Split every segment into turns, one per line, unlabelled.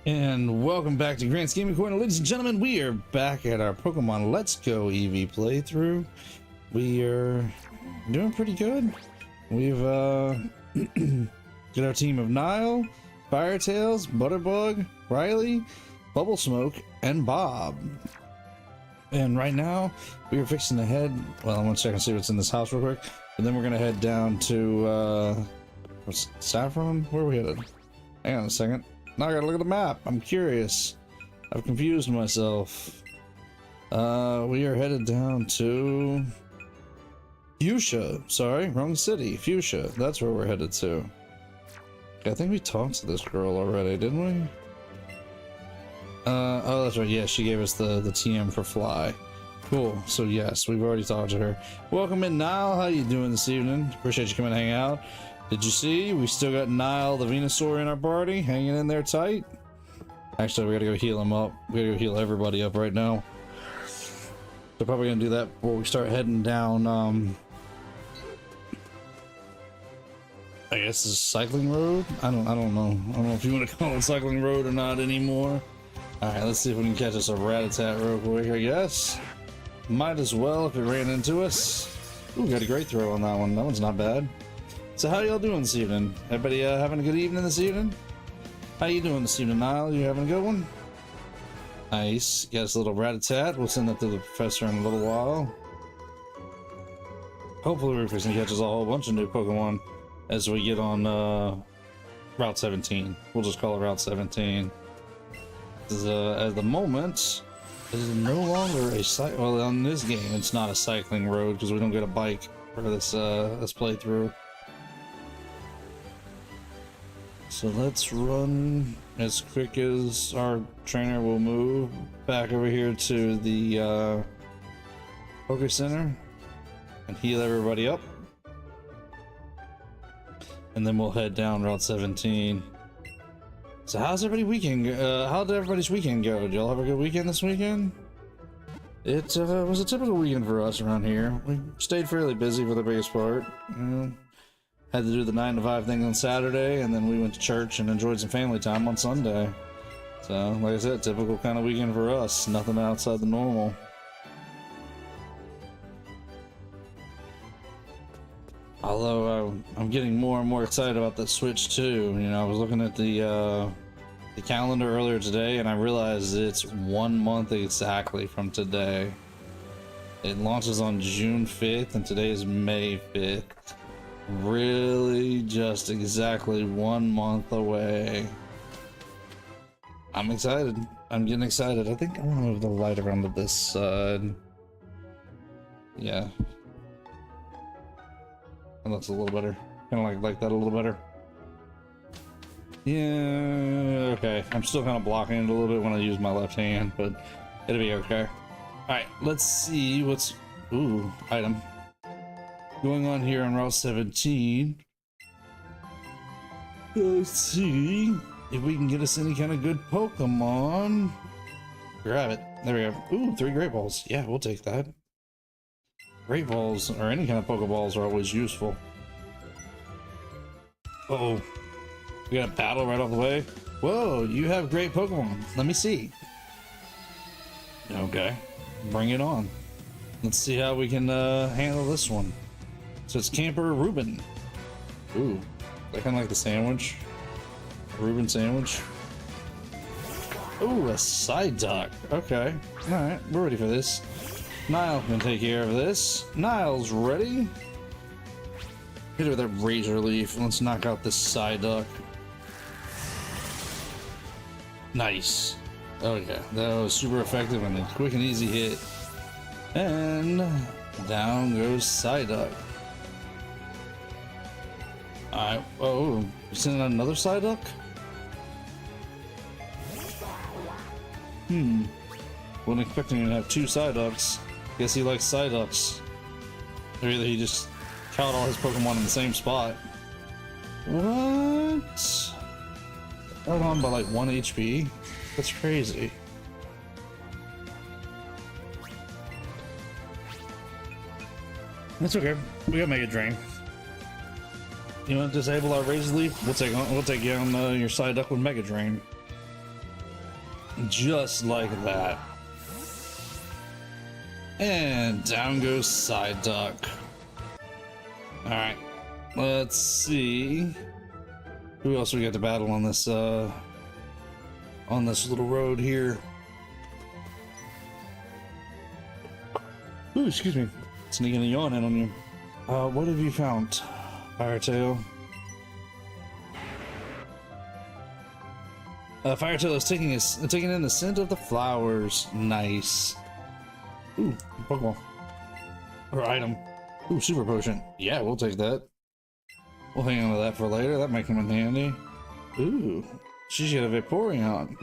And welcome back to Grant's Gaming Corner, ladies and gentlemen. We are back at our Pokemon Let's Go Eevee playthrough. We are doing pretty good. We've got our team of Nile, Firetails, Butterbug, Riley, Bubble Smoke, and Bob. And right now we are fixing to head. Well, I'm gonna check and see what's in this house real quick, and then we're gonna head down to what's Saffron? Where are we headed? Hang on a second. Now I gotta look at the map. I'm curious. I've confused myself. We are headed down to Fuchsia. Sorry, wrong city. Fuchsia. That's where we're headed to. I think we talked to this girl already, didn't we? Oh, that's right. Yeah, she gave us the TM for Fly. Cool. So yes, we've already talked to her. Welcome in, Nile. How you doing this evening? Appreciate you coming to hang out. Did you see? We still got Nile, the Venusaur, in our party, hanging in there tight. Actually, we gotta go heal him up. We gotta go heal everybody up right now. They're probably gonna do that before we start heading down, I guess it's cycling road? I don't know. I don't know if you want to call it cycling road or not anymore. Alright, let's see if we can catch us a Rattata real quick, I guess. Might as well if it ran into us. Ooh, got a great throw on that one. That one's not bad. So how y'all doing this evening? Everybody having a good evening this evening? How you doing this evening, Nile? You having a good one? Nice. Got us a little Rattata. We'll send that to the professor in a little while. Hopefully we're going to catch us a whole bunch of new Pokemon as we get on Route 17. We'll just call it Route 17. At the moment, it is no longer a well, on this game it's not a cycling road because we don't get a bike for this this playthrough. So let's run as quick as our trainer will move back over here to the Poké Center and heal everybody up. And then we'll head down Route 17. So how's everybody's weekend? How did everybody's weekend go? Did y'all have a good weekend this weekend? It was a typical weekend for us around here. We stayed fairly busy for the biggest part. Had to do the 9 to 5 thing on Saturday, and then we went to church and enjoyed some family time on Sunday. So, like I said, typical kind of weekend for us. Nothing outside the normal. Although I'm getting more and more excited about the Switch too. You know, I was looking at the calendar earlier today, and I realized it's 1 month exactly from today. It launches on June 5th, and today is May 5th. Really just exactly 1 month away. I'm excited. I'm getting excited. I think I want to move the light around to this side. Yeah. That looks a little better. Kind of like that a little better. Yeah, okay. I'm still kind of blocking it a little bit when I use my left hand, but it'll be okay. Alright, let's see what's... Ooh, item. Going on here on Route 17. Let's see if we can get us any kind of good Pokemon. Grab it. There we go. Ooh, 3 Great Balls. Yeah, we'll take that. Great Balls, or any kind of Pokeballs, are always useful. Uh-oh. We got a battle right off the way. Whoa, you have great Pokemon. Let me see. Okay. Bring it on. Let's see how we can handle this one. So it's Camper Reuben. Ooh, I kind of like the sandwich. Reuben sandwich. Ooh, a Psyduck. Okay. Alright, we're ready for this. Nile can take care of this. Nile's ready. Hit it with that Razor Leaf. Let's knock out this Psyduck. Nice. Oh yeah, that was super effective and a quick and easy hit. And down goes Psyduck. Alright, oh, you sending out another Psyduck? Wasn't expecting him to have 2 Psyducks. Guess he likes Psyducks. Or either he just caught all his Pokemon in the same spot. What? Held on by like 1 HP? That's crazy. That's okay. We got Mega Drain. You want to disable our Razor Leaf? We'll take you on your Psyduck with Mega Drain. Just like that. And down goes Side Duck. Alright. Let's see. Who else we got to battle on this little road here? Ooh, excuse me. Sneaking a yawn in on you. What have you found, Firetail? Firetail is taking in the scent of the flowers. Nice. Ooh, Pokemon. Or item. Ooh, super potion. Yeah, we'll take that. We'll hang on to that for later. That might come in handy. Ooh, she's got a Vaporeon.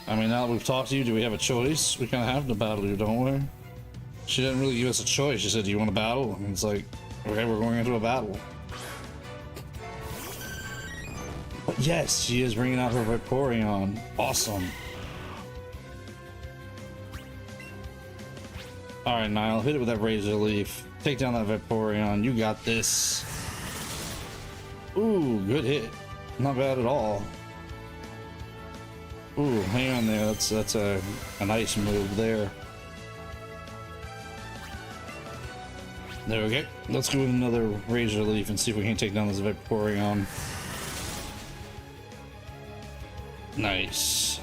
I mean, now that we've talked to you, do we have a choice? We kind of have to battle you, don't we? She didn't really give us a choice. She said, do you want to battle? And it's like, okay, we're going into a battle. But yes, she is bringing out her Vaporeon. Awesome. Alright, Niall, hit it with that Razor Leaf. Take down that Vaporeon. You got this. Ooh, good hit. Not bad at all. Ooh, hang on there. That's a nice move there. There we go. Let's go with another Razor Leaf and see if we can take down this Vaporeon. Nice.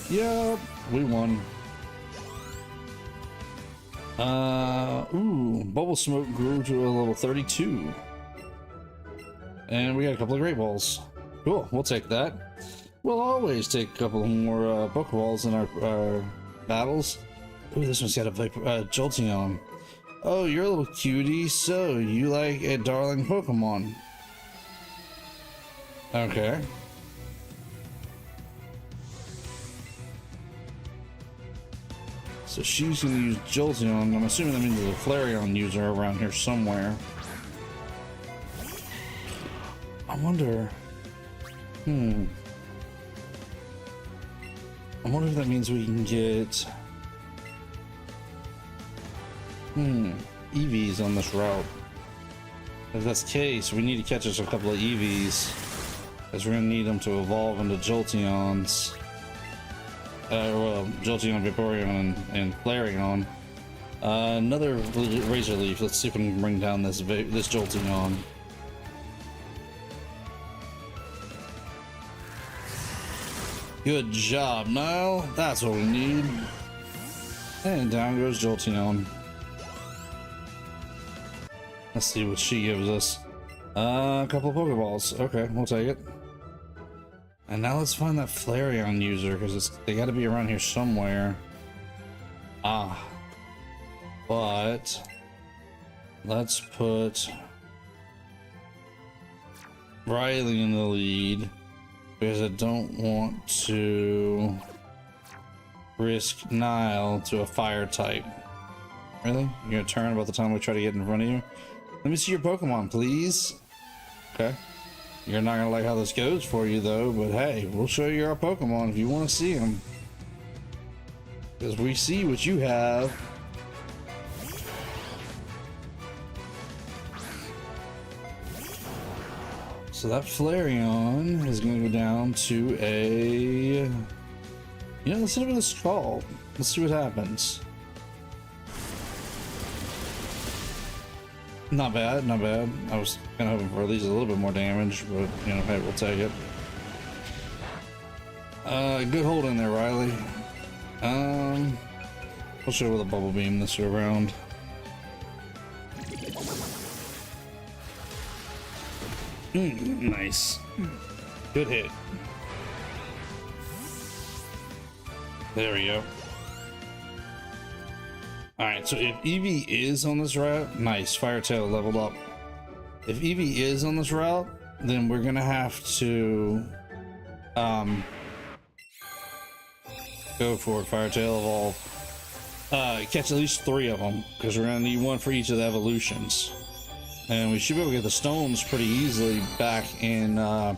Yup, we won. Ooh, Bubble Smoke grew to a level 32. And we got a couple of Great Balls. Cool, we'll take that. We'll always take a couple more Pokeballs in our battles. Ooh, this one's got a Jolteon. Oh, you're a little cutie, so you like a darling Pokemon. Okay. So she's gonna use Jolteon. I'm assuming that means there's a Flareon user around here somewhere. I wonder... I wonder if that means we can get... Eevees on this route. If that's the case, we need to catch us a couple of Eevees, because we're gonna need them to evolve into Jolteons. Well, Jolteon, Vaporeon, and Flareon. Another Razor Leaf. Let's see if we can bring down this Jolteon. Good job, Niall. That's what we need. And down goes Jolteon. Let's see what she gives us. A couple of Pokeballs. Okay, we'll take it. And now let's find that Flareon user, because they got to be around here somewhere. Ah. But let's put Riley in the lead, because I don't want to risk Niall to a fire type. Really? You're gonna turn about the time we try to get in front of you? Let me see your Pokemon, please. Okay. You're not gonna like how this goes for you, though, but hey, we'll show you our Pokemon if you want to see them. Because we see what you have. So that Flareon is gonna go down to a... You know, let's hit it with a Scald. Let's see what happens. Not bad, not bad. I was kind of hoping for at least a little bit more damage, but, you know, hey, we'll take it. Good hold in there, Riley. We'll show with a Bubble Beam this round. Nice. Good hit. There we go. Alright, so if Eevee is on this route, nice, Firetail leveled up. If Eevee is on this route, then we're gonna have to go for it, Firetail evolve. Catch at least 3 of them, because we're gonna need 1 for each of the evolutions. And we should be able to get the stones pretty easily back in the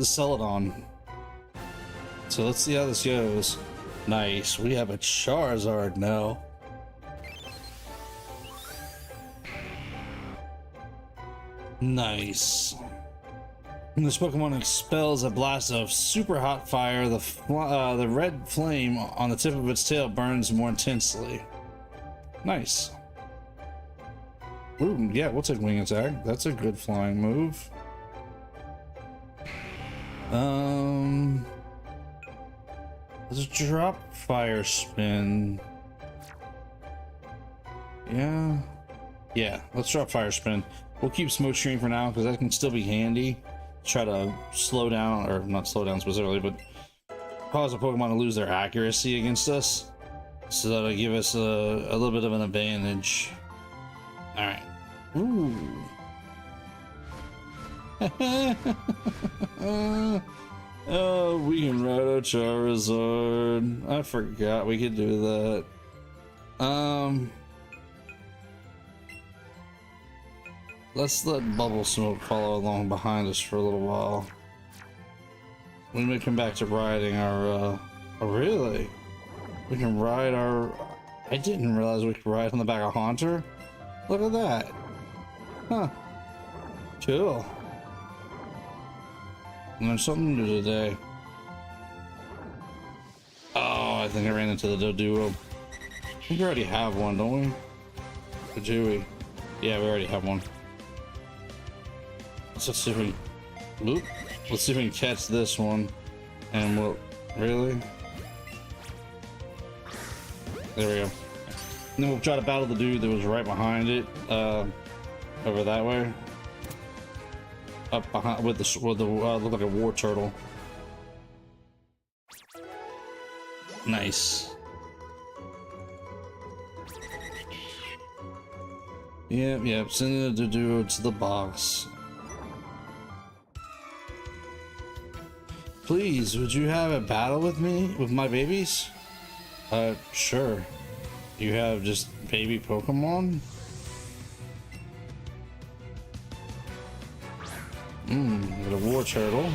Celadon. So let's see how this goes. Nice, we have a Charizard now. Nice. This Pokemon expels a blast of super hot fire. The red flame on the tip of its tail burns more intensely. Nice. Ooh, yeah, we'll take wing attack. That's a good flying move. Let's drop fire spin. Yeah, let's drop fire spin. We'll keep smoke screen for now because that can still be handy. Try to slow down, or not slow down specifically, but cause a Pokemon to lose their accuracy against us, so that'll give us a little bit of an advantage. All right. Ooh. Oh, we can ride our Charizard. I forgot we could do that. Let's let Bubble Smoke follow along behind us for a little while. We may come back to riding our, oh really? We can ride our, I didn't realize we could ride on the back of Haunter. Look at that. Huh. Cool. There's something new today. Oh, I think I ran into the Doduo. I think we already have one, don't we? Or do we? Yeah, we already have one. Let's see if we... Oop. Let's see if we can catch this one. And we'll... Really? There we go. And then we'll try to battle the dude that was right behind it. Over that way. Up behind with the look like a war turtle. Nice. Yep. Send the duo to the box. Please, would you have a battle with me, with my babies? Sure. You have just baby Pokemon? Got a war turtle.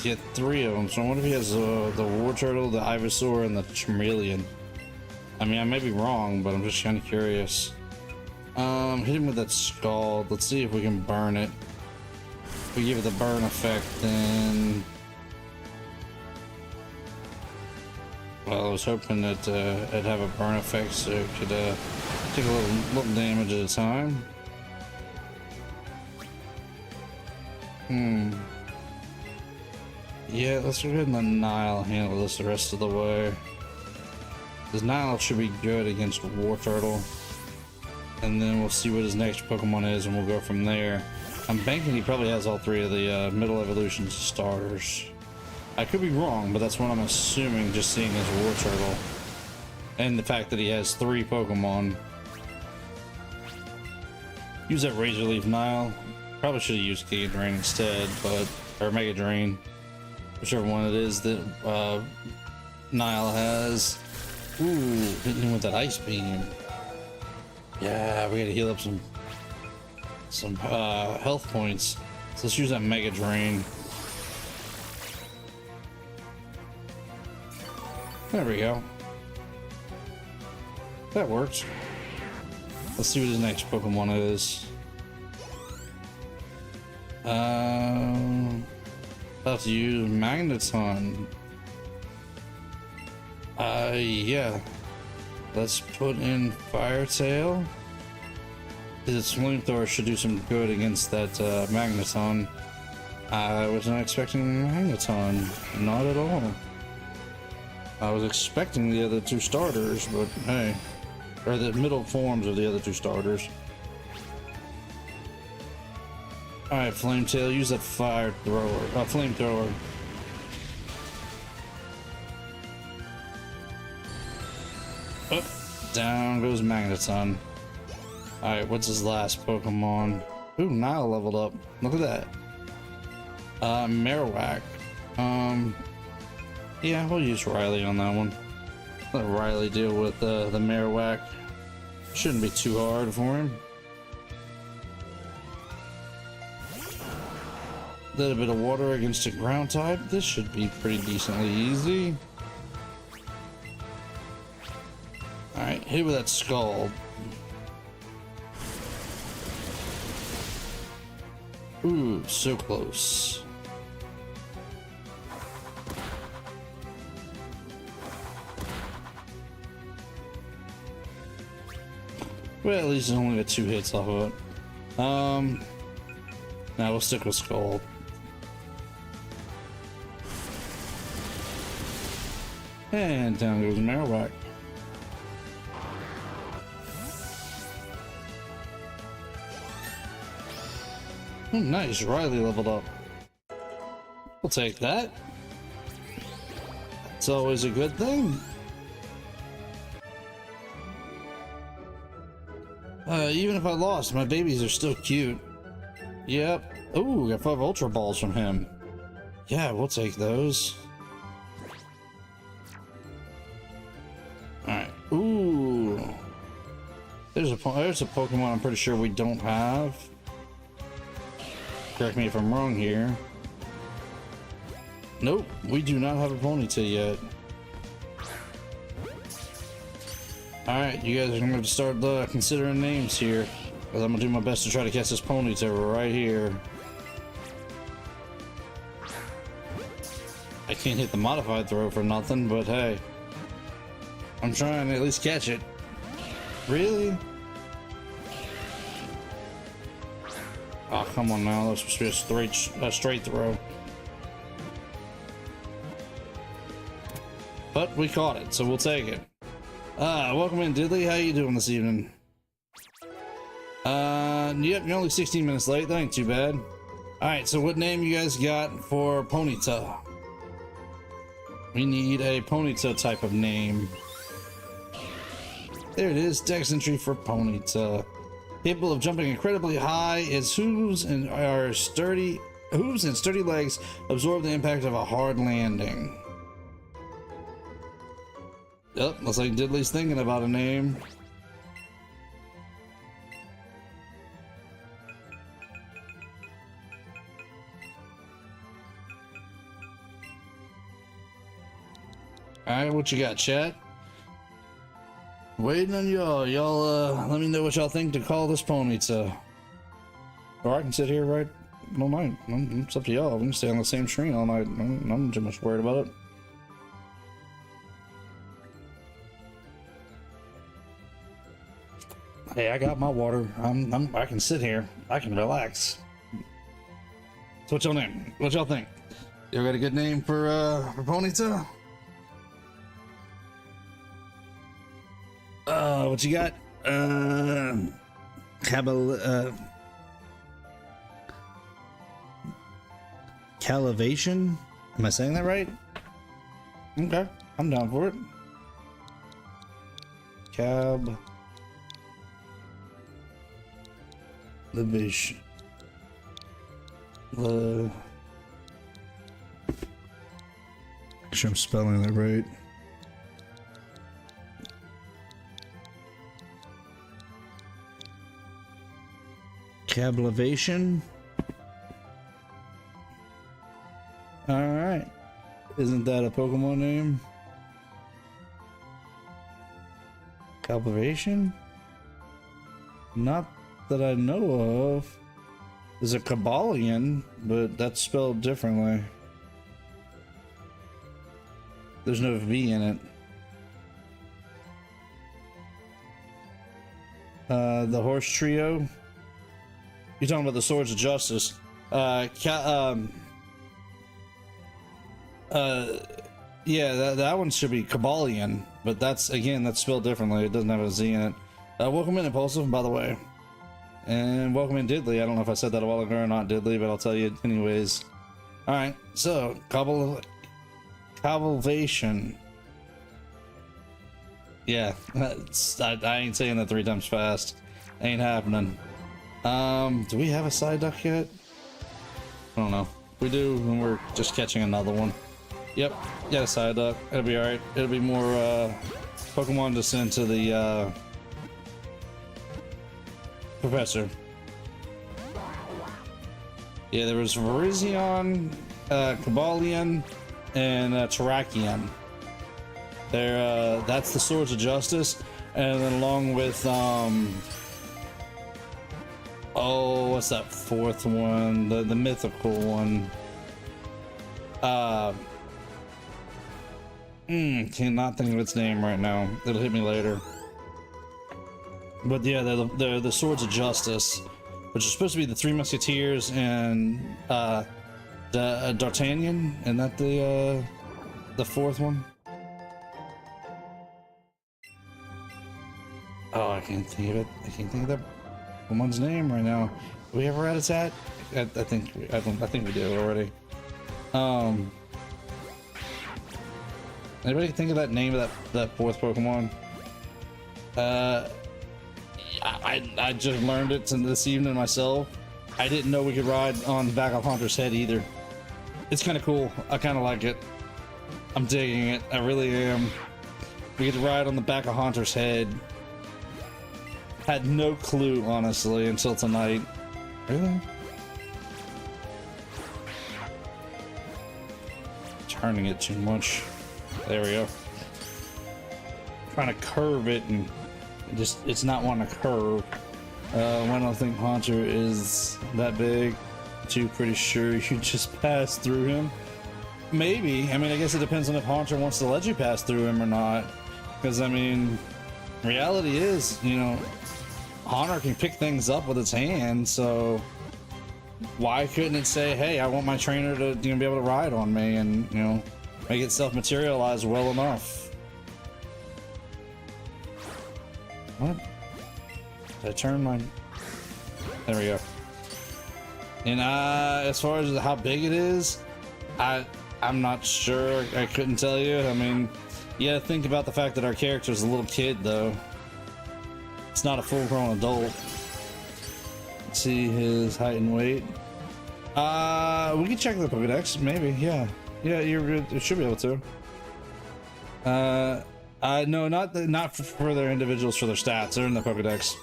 He had 3 of them, so I wonder if he has the war turtle, the Ivysaur, and the Charmeleon. I mean, I may be wrong, but I'm just kind of curious. Hit him with that Scald. Let's see if we can burn it. If we give it the burn effect, then... Well, I was hoping that it'd have a burn effect so it could take a little damage at a time. Yeah, let's go ahead and let Nile handle this the rest of the way. Because Nile should be good against War Turtle. And then we'll see what his next Pokemon is and we'll go from there. I'm banking he probably has all 3 of the Middle Evolution starters. I could be wrong, but that's what I'm assuming just seeing his War Turtle. And the fact that he has 3 Pokemon. Use that Razor Leaf, Nile. Probably should have used Giga Drain instead, but... Or Mega Drain. Whichever one it is that Nile has. Ooh, hitting him with that Ice Beam. Yeah, we gotta heal up some health points. So let's use that Mega Drain. There we go. That works. Let's see what his next Pokemon is. Have to use Magneton. Yeah. Let's put in Fire Tail. Its Flamethrower should do some good against that Magneton. I was not expecting Magneton. Not at all. I was expecting the other 2 starters, but hey. Or the middle forms of the other 2 starters. Alright, Flame Tail, use that flamethrower. Oh, down goes Magneton. Alright, what's his last Pokemon? Ooh, Nile leveled up. Look at that. Marowak. Yeah, we'll use Riley on that one. Let Riley deal with the Marowak. Shouldn't be too hard for him. A little bit of water against a ground type. This should be pretty decently easy. Alright, hit with that Scald. Ooh, so close. Well, at least it's only got 2 hits off of it. Now we'll stick with Skull. And down goes the Marowak. Oh, nice, Riley leveled up. We'll take that. It's always a good thing. Even if I lost, my babies are still cute. Yep. Ooh, got 5 Ultra Balls from him. Yeah, we'll take those. Alright. Ooh. There's a Pokemon I'm pretty sure we don't have. Correct me if I'm wrong here. Nope, we do not have a Ponyta yet. Alright, you guys are gonna have to start considering names here. Because I'm gonna do my best to try to catch this Ponyta right here. I can't hit the modified throw for nothing, but hey. I'm trying to at least catch it. Really? Oh, come on now. That's supposed to be a straight throw. But we caught it, so we'll take it. Welcome in, Diddley. How you doing this evening? Yep, you're only 16 minutes late. That ain't too bad. Alright, so what name you guys got for Ponyta? We need a Ponyta type of name. There it is, Dex entry for Ponyta. Capable of jumping incredibly high, its hooves and sturdy legs absorb the impact of a hard landing. Yep, looks like Diddley's thinking about a name. Alright, what you got, chat? Waiting on y'all. Y'all, let me know what y'all think to call this Ponyta. Or I can sit here right all night. It's up to y'all. We can stay on the same screen all night. I'm not too much worried about it. Hey, I got my water. I can sit here. I can relax. So what's your name? What y'all think? You got a good name for Ponyta? What you got? Calivation? Am I saying that right? Okay, I'm down for it. Calivation. Make sure I'm spelling that right. Cablivation. Alright. Isn't that a Pokemon name? Cablivation? Not that I know of. There's a Kabalion, but that's spelled differently. There's no V in it. The horse trio. You're talking about the Swords of Justice. Yeah, that one should be Kabalion, but that's spelled differently. It doesn't have a Z in it. Welcome in, Impulsive, by the way. And welcome in, Diddley. I don't know if I said that a while ago or not, Diddley, but I'll tell you anyways. Alright, so, Cavalvation. Yeah, I ain't saying that 3 times fast. Ain't happening. Do we have a Psyduck yet? I don't know. We do, and we're just catching another one. Yep, got a Psyduck. It'll be alright. It'll be more, Pokemon to send to the, Professor. Yeah, there was Virizion, Kabalion, and Terrakion. That's the Swords of Justice, and then along with Oh, what's that fourth one? The mythical one. Cannot think of its name right now. It'll hit me later. But yeah, they're the Swords of Justice, which are supposed to be the Three Musketeers and D'Artagnan. Isn't that the fourth one? Oh, I can't think of it. I can't think of that one's name right now. Do we have Rattata? I think we do already. Anybody think of that name of that fourth Pokemon? I just learned it this evening myself. I didn't know we could ride on the back of Haunter's head either. It's kind of cool. I kind of like it. I'm digging it. I really am. We get to ride on the back of Haunter's head. Had no clue, honestly, until tonight. Really? Turning it too much. There we go. Trying to curve it and it's not wanting to curve. I don't think Haunter is that big. Too pretty sure you just pass through him. Maybe. I mean, I guess it depends on if Haunter wants to let you pass through him or not. Because I mean, reality is, you know, Haunter can pick things up with its hand, so why couldn't it say, hey, I want my trainer to, you know, be able to ride on me and, you know, make it self-materialize well enough. What? Did I turn my... There we go. And as far as how big it is, I'm not sure. I couldn't tell you. I mean, you gotta think about the fact that our character's a little kid, though. It's not a full-grown adult. Let's see his height and weight. We can check the Pokédex, maybe. Yeah, you should be able to. No, not for their individuals, for their stats. They're in the Pokédex.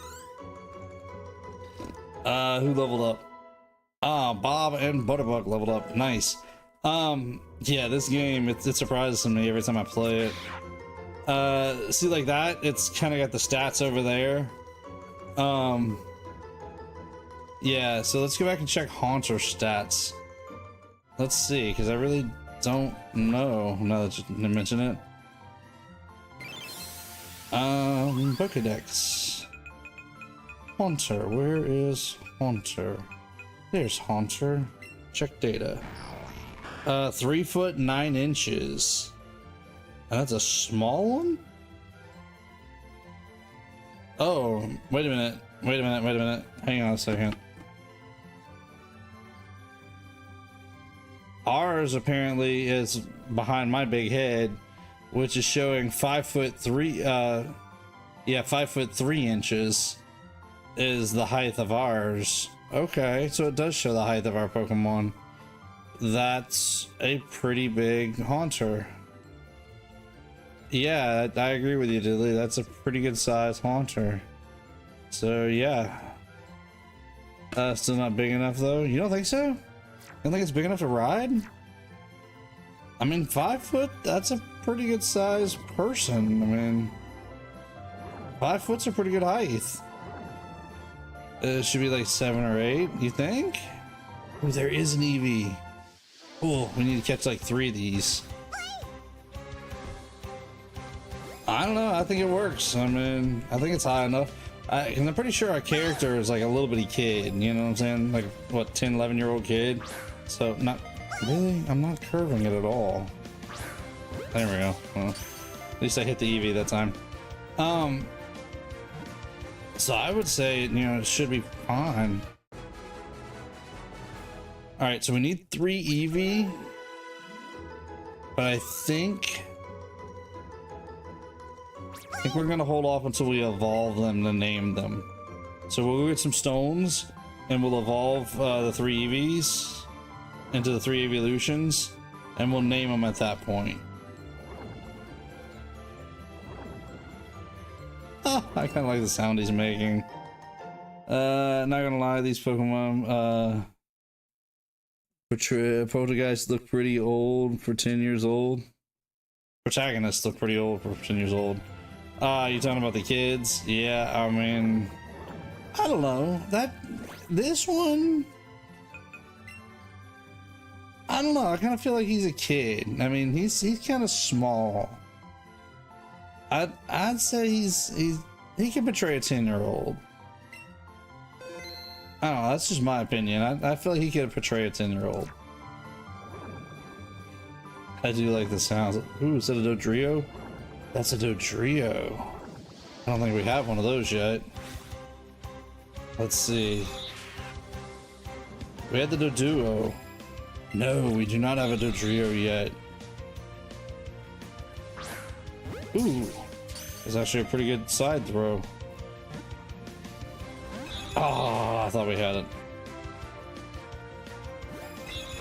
Who leveled up? Bob and Butterbug leveled up. Nice. Yeah, this game, it surprises me every time I play it. See, like that, it's kind of got the stats over there. Yeah, so let's go back and check Haunter stats. Let's see, because I really don't know now that you mention it. Pokédex. Haunter, where is Haunter? There's Haunter. Check data. 3 foot 9 inches. And that's a small one? Oh, wait a minute. Hang on a second. Ours apparently is behind my big head, which is showing 5 foot 3, 5 foot 3 inches is the height of ours. Okay, so it does show the height of our Pokemon. That's a pretty big Haunter. Yeah, I agree with you, Diddley. That's a pretty good size Haunter. So yeah. Still not big enough though. You don't think so? You don't think it's big enough to ride? I mean, 5 foot, that's a pretty good size person. I mean, 5 foot's a pretty good height. It should be like 7 or 8, you think? Oh, there is an Eevee. Cool, we need to catch like 3 of these. I don't know, I think it works. I mean, I think it's high enough. And I'm pretty sure our character is like a little bitty kid, you know what I'm saying? Like, what, 10, 11-year-old kid? So, not really, I'm not curving it at all. There we go. Well, at least I hit the Eevee that time. So I would say, you know, it should be fine. All right, so we need 3 Eevee, but I think we're gonna hold off until we evolve them to name them. So we'll go get some stones and we'll evolve the 3 Eevees into the 3 evolutions, and we'll name them at that point. Oh, I kind of like the sound he's making. Not gonna lie, these Pokemon protagonists look pretty old for 10 years old. Protagonists look pretty old for 10 years old. You talking about the kids? Yeah, I mean, I don't know. This one, I don't know. I kind of feel like he's a kid. I mean, he's kind of small. I'd say he can portray a 10-year-old. I don't know. That's just my opinion. I feel like he could portray a 10-year-old. I do like the sounds. Ooh, is that a Dodrio? That's a Dodrio. I don't think we have one of those yet. Let's see. We had the Doduo. No, we do not have a Dodrio yet. Ooh, it's actually a pretty good side throw. Oh, I thought we had it.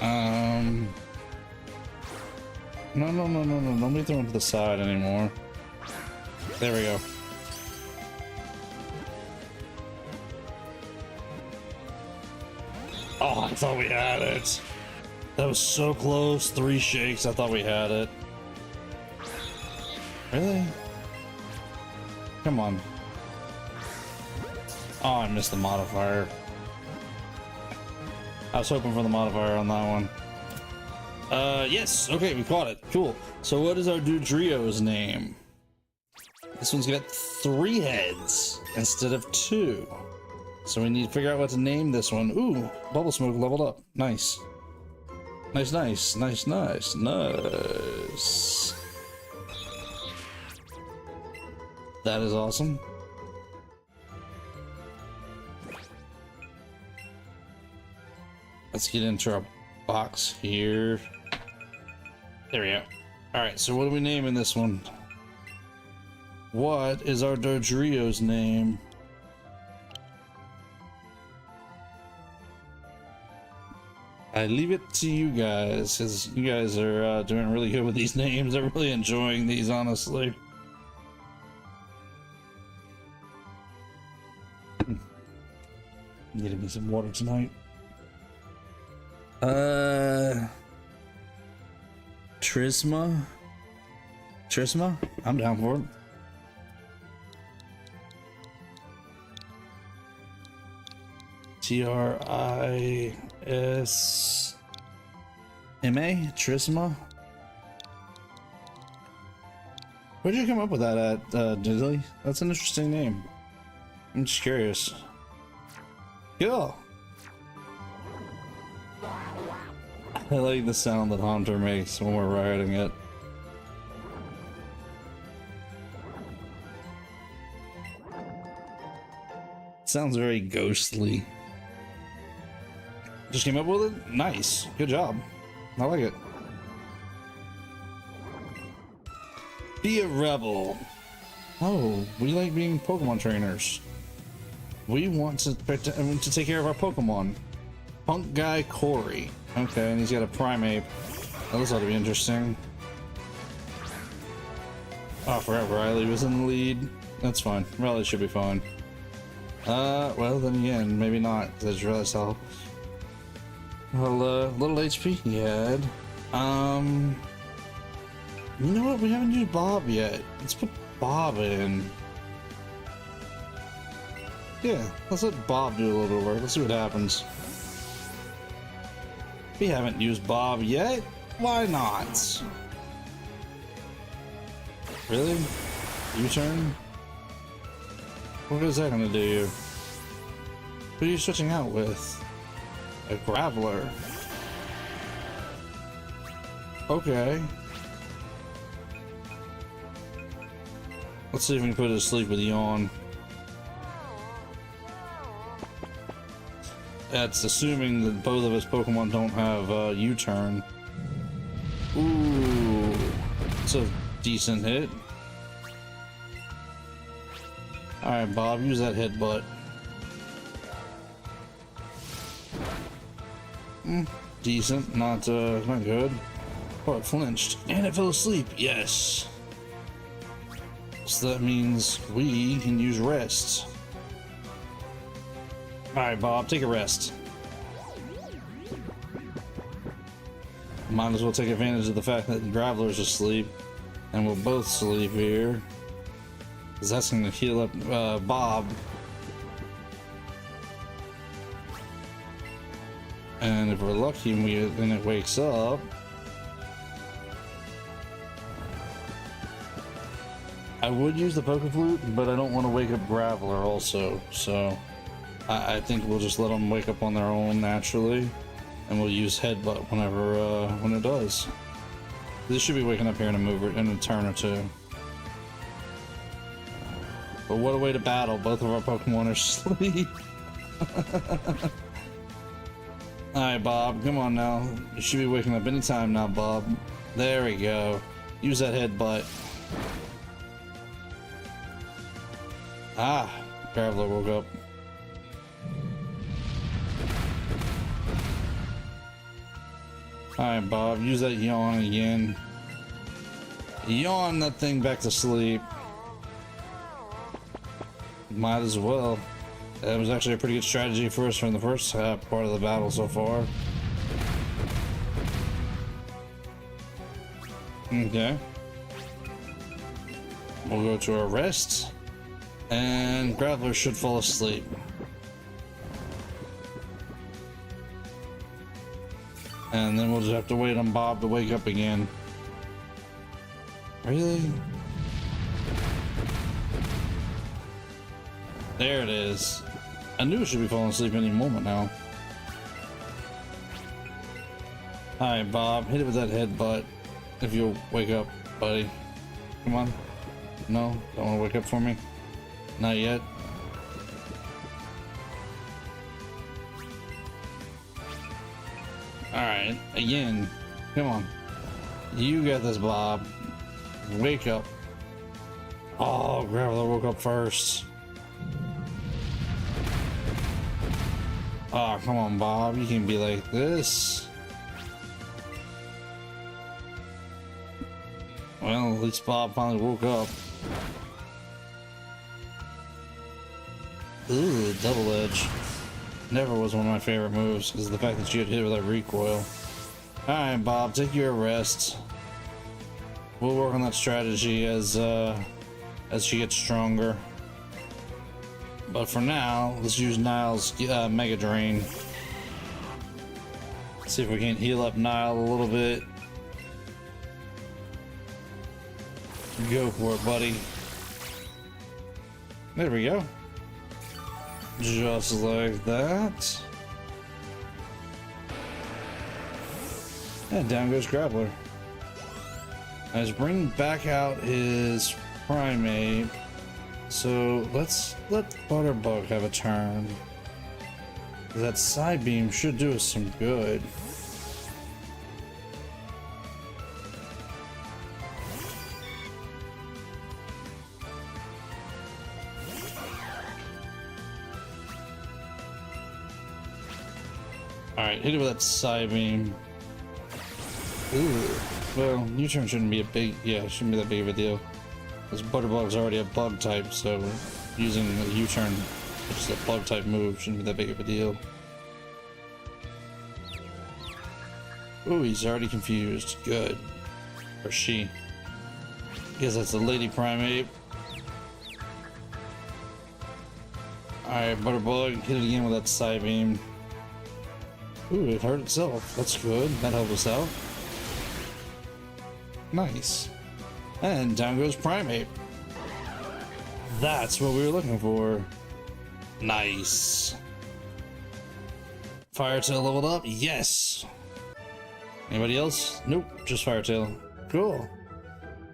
No. Don't be throwing to the side anymore. There we go. Oh, I thought we had it. That was so close. 3 shakes. I thought we had it. Really? Come on. Oh, I missed the modifier. I was hoping for the modifier on that one. Yes. Okay, we caught it. Cool. So what is our Dodrio's name? This one's got 3 heads instead of 2. So we need to figure out what to name this one. Ooh, Bubble Smoke leveled up. Nice. Nice. That is awesome. Let's get into our box here. There we go. Alright, so what are we naming this one? What is our Dodrio's name? I leave it to you guys, because you guys are doing really good with these names. I'm really enjoying these, honestly. Getting me some water tonight. Trisma? I'm down for it. Trisma? Trisma? Where'd you come up with that at, Diddley? That's an interesting name. I'm just curious. Cool. I like the sound that Haunter makes when we're riding it. Sounds very ghostly. Just came up with it? Nice. Good job. I like it. Be a rebel. Oh, we like being Pokemon trainers. We want to take care of our Pokemon. Punk guy Corey. Okay, and he's got a Primeape. Oh, this ought to be interesting. Oh, I forgot Riley was in the lead. That's fine. Riley should be fine. Well, then again, maybe not. I just realized how little HP he had. You know what? We haven't used Bob yet. Let's put Bob in. Yeah, let's let Bob do a little bit of work. Let's see what happens. We haven't used Bob yet. Why not? Really? U-turn? What is that gonna do? Who are you switching out with? A Graveler. Okay. Let's see if we can put it to sleep with Yawn. That's assuming that both of his Pokemon don't have U-turn. Ooh, it's a decent hit. Alright, Bob, use that headbutt. Decent, not good. Oh, it flinched. And it fell asleep. Yes. So that means we can use rest. Alright, Bob, take a rest. Might as well take advantage of the fact that Graveler's asleep. And we'll both sleep here. Because that's going to heal up Bob. And if we're lucky and it wakes up, I would use the Poke Flute, but I don't want to wake up Graveler also, so I think we'll just let them wake up on their own naturally, and we'll use Headbutt whenever when it does. This should be waking up here in a turn or two. But what a way to battle! Both of our Pokemon are asleep. Alright, Bob, come on now. You should be waking up anytime now, Bob. There we go. Use that Headbutt. Ah, Graveler woke up. Alright, Bob, use that yawn again. Yawn that thing back to sleep. Might as well. That was actually a pretty good strategy for us from the first part of the battle so far. Okay. We'll go to our rest. And Graveler should fall asleep. And then we'll just have to wait on Bob to wake up again. Really? There it is. I knew it should be falling asleep any moment now. Alright, Bob, hit it with that headbutt. If you'll wake up, buddy. Come on. No? Don't want to wake up for me? Not yet. Alright, again. Come on. You got this, Bob. Wake up. Oh, Graveler woke up first. Oh, come on, Bob. You can be like this. Well, at least Bob finally woke up. Ooh, double edge. Never was one of my favorite moves because of the fact that you had hit with that recoil. Alright, Bob, take your rest. We'll work on that strategy as she gets stronger. But for now, let's use Niall's Mega Drain. See if we can heal up Niall a little bit. Go for it, buddy. There we go. Just like that. And down goes Graveler. Let's bring back out his Primate. So let's let Butterbug have a turn. That side beam should do us some good. Alright, hit it with that side beam. Ooh. Well, U-turn shouldn't be a big, shouldn't be that big of a deal. Because Butterbug's already a bug type, so using the U-turn, which is a bug type move, shouldn't be that big of a deal. Ooh, he's already confused. Good. Or she. Guess that's a lady primate. Alright, Butterbug, hit it again with that side beam. Ooh, it hurt itself. That's good. That helped us out. Nice. And down goes Primate. That's what we were looking for. Nice. Firetail leveled up? Yes. Anybody else? Nope, just Firetail. Cool.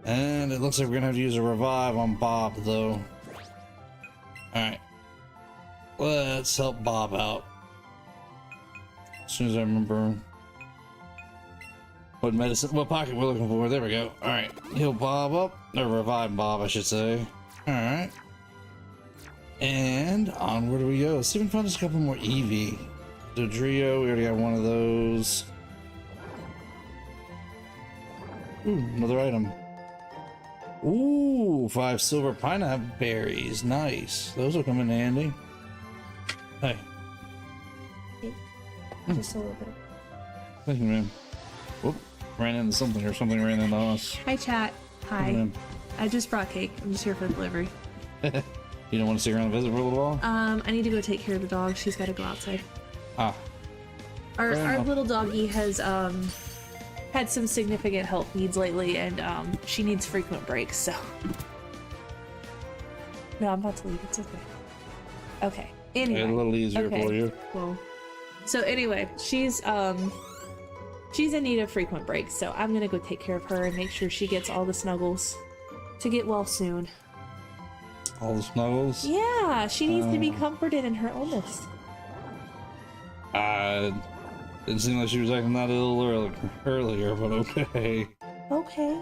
And it looks like we're gonna have to use a revive on Bob, though. Alright. Let's help Bob out. As soon as I remember what medicine, what pocket we're looking for. There we go. Alright, heal Bob up. Or revive Bob, I should say. Alright. And onward we go. Let's see if we can find us a couple more Eevee. Dodrio, we already got one of those. Ooh, another item. Ooh, 5 silver pineapple berries. Nice. Those will come in handy. Hey.
Just a little bit.
Thank you, man. Whoop. Ran into something or something ran into us.
Hi, chat. Hi. I just brought cake. I'm just here for delivery.
You don't want to stick around and visit for a little while?
I need to go take care of the dog. She's got to go outside.
Ah.
Our little doggy has had some significant health needs lately, and she needs frequent breaks. So no, I'm about to leave. It's okay. Okay. Anyway,
a little easier for you.
Well, so anyway, she's in need of frequent breaks, so I'm gonna go take care of her and make sure she gets all the snuggles to get well soon.
All the snuggles?
Yeah, she needs to be comforted in her illness.
Didn't seem like she was acting that ill earlier, but okay.
Okay.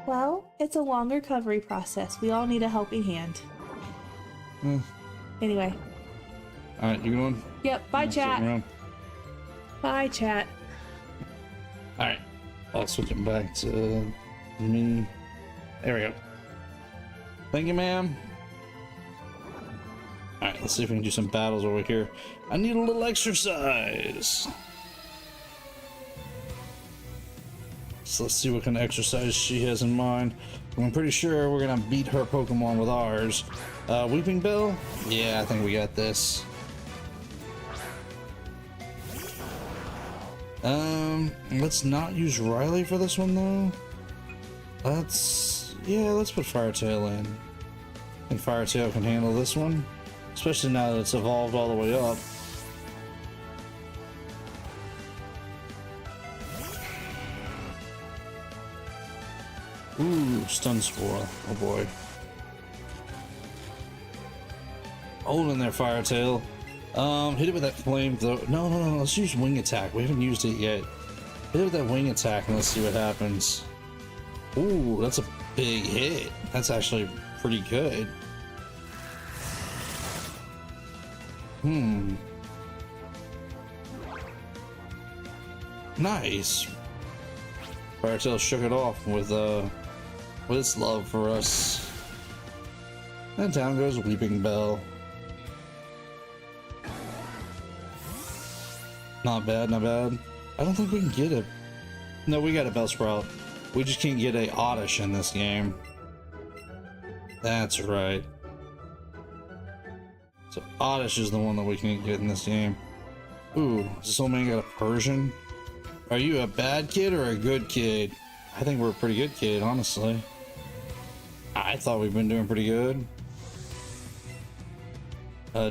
Well, it's a long recovery process. We all need a helping hand. Anyway.
Alright, you going?
Yep, bye chat. Bye chat.
Alright, I'll switch it back to me. There we go. Thank you, ma'am. Alright, let's see if we can do some battles over here. I need a little exercise. So let's see what kind of exercise she has in mind. I'm pretty sure we're gonna beat her Pokemon with ours. Weeping Bell? Yeah, I think we got this. Let's not use Riley for this one though. Let's put Fire Tail in. I think Fire Tail can handle this one, especially now that it's evolved all the way up. Ooh, Stun Spore. Oh boy. Hold in there, Fire Tail. Hit it with that flame though. No, let's use Wing Attack. We haven't used it yet. Hit it with that Wing Attack and let's see what happens. Ooh, that's a big hit. That's actually pretty good. Nice. Fire Tail shook it off with its love for us. And down goes Weeping Bell. Not bad, not bad. I don't think we can get it. No, we got a Bellsprout. We just can't get a Oddish in this game. That's right. So Oddish is the one that we can't get in this game. Ooh, does this old man got a Persian? Are you a bad kid or a good kid? I think we're a pretty good kid, honestly. I thought we've been doing pretty good.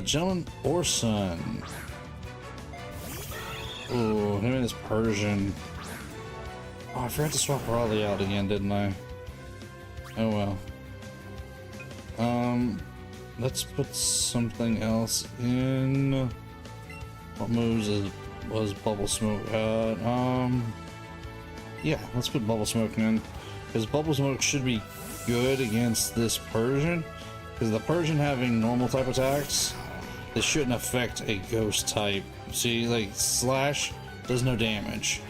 Gentleman or son? Ooh, him and his Persian. Oh, I forgot to swap Raleigh out again, didn't I? Oh well. Let's put something else in. What moves was Bubble Smoke at? Yeah, let's put Bubble Smoke in. Because Bubble Smoke should be good against this Persian. Because the Persian having normal type attacks, this shouldn't affect a ghost type. See, like Slash does no damage.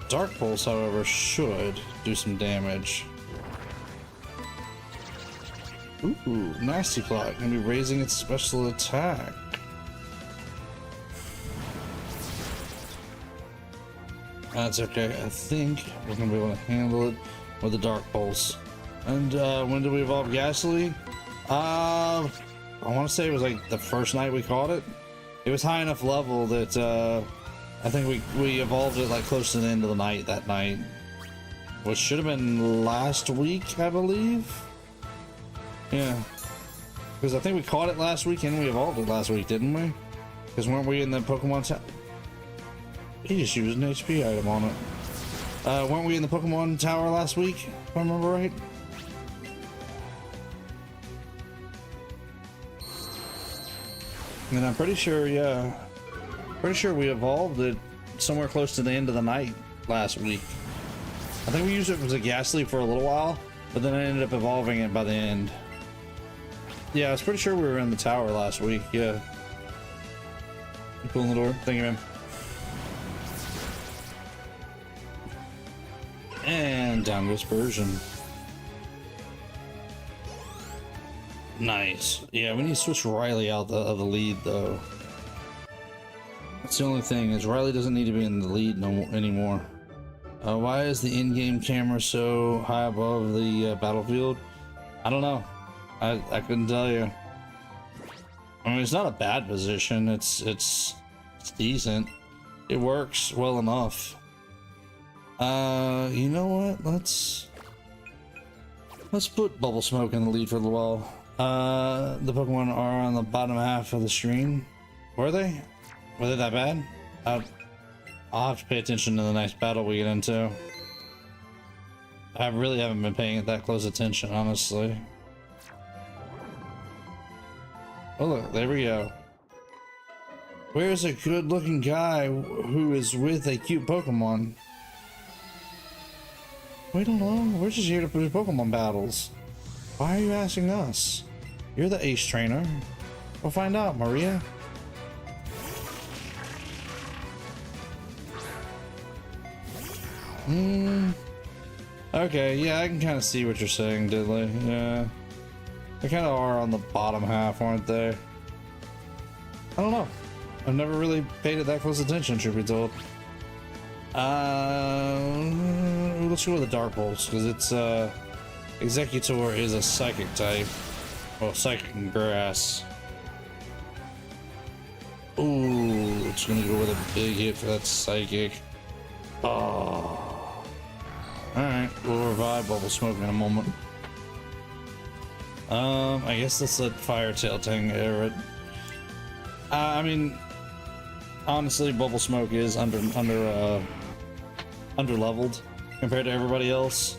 Dark Pulse, however, should do some damage. Ooh, Nasty Plot gonna be raising its special attack. That's okay. I think we're gonna be able to handle it with the Dark Pulse. And when did we evolve Ghastly? I want to say it was like the first night we caught it. It was high enough level that I think we evolved it like close to the end of the night that night, which should have been last week, I believe. Yeah, because I think we caught it last week and we evolved it last week, didn't we? Because weren't we in the Pokemon tower? He just used an HP item on it. Weren't we in the Pokemon tower last week, if I remember right? And I'm pretty sure, yeah. Pretty sure we evolved it somewhere close to the end of the night last week. I think we used it as a Ghastly for a little while, but then I ended up evolving it by the end. Yeah, I was pretty sure we were in the tower last week, yeah. You pulling the door? Thank you, man. And down goes Persian. Nice. Yeah, we need to switch Riley out of the lead, though. That's the only thing, is Riley doesn't need to be in the lead anymore. Why is the in-game camera so high above the battlefield? I don't know. I couldn't tell you. I mean, it's not a bad position. It's decent. It works well enough. You know what? Let's put Bubble Smoke in the lead for a little while. The Pokemon are on the bottom half of the screen. Were they? Were they that bad? I'll have to pay attention to the next battle we get into. I really haven't been paying it that close attention, honestly. Oh look, there we go. Where's a good-looking guy who is with a cute Pokemon? Wait along, we're just here to do Pokemon battles. Why are you asking us? You're the ace trainer. We'll find out, Maria. Okay, yeah, I can kind of see what you're saying, Diddley. Yeah. They kind of are on the bottom half, aren't they? I don't know. I've never really paid it that close attention, truth be told. Let's go with the Dark Pulse, because it's, Executor is a Psychic type. Well, Psychic and Grass. Ooh, it's gonna go with a big hit for that Psychic. Oh. Alright, we'll revive Bubble Smoke in a moment. I guess let's let Fire Tail Ting air it. I mean, honestly, Bubble Smoke is under leveled compared to everybody else.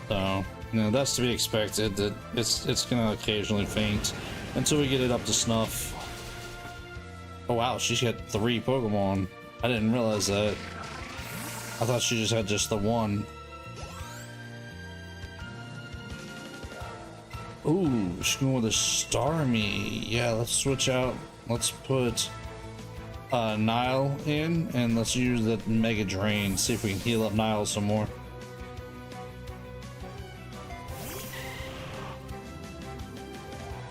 So, you know, that's to be expected. That it's gonna occasionally faint until we get it up to snuff. Oh wow, she's got 3 Pokemon. I didn't realize that. I thought she just had just the one. Ooh, she's going with a Starmie. Yeah, let's switch out. Let's put Nile in, and let's use the Mega Drain. See if we can heal up Nile some more.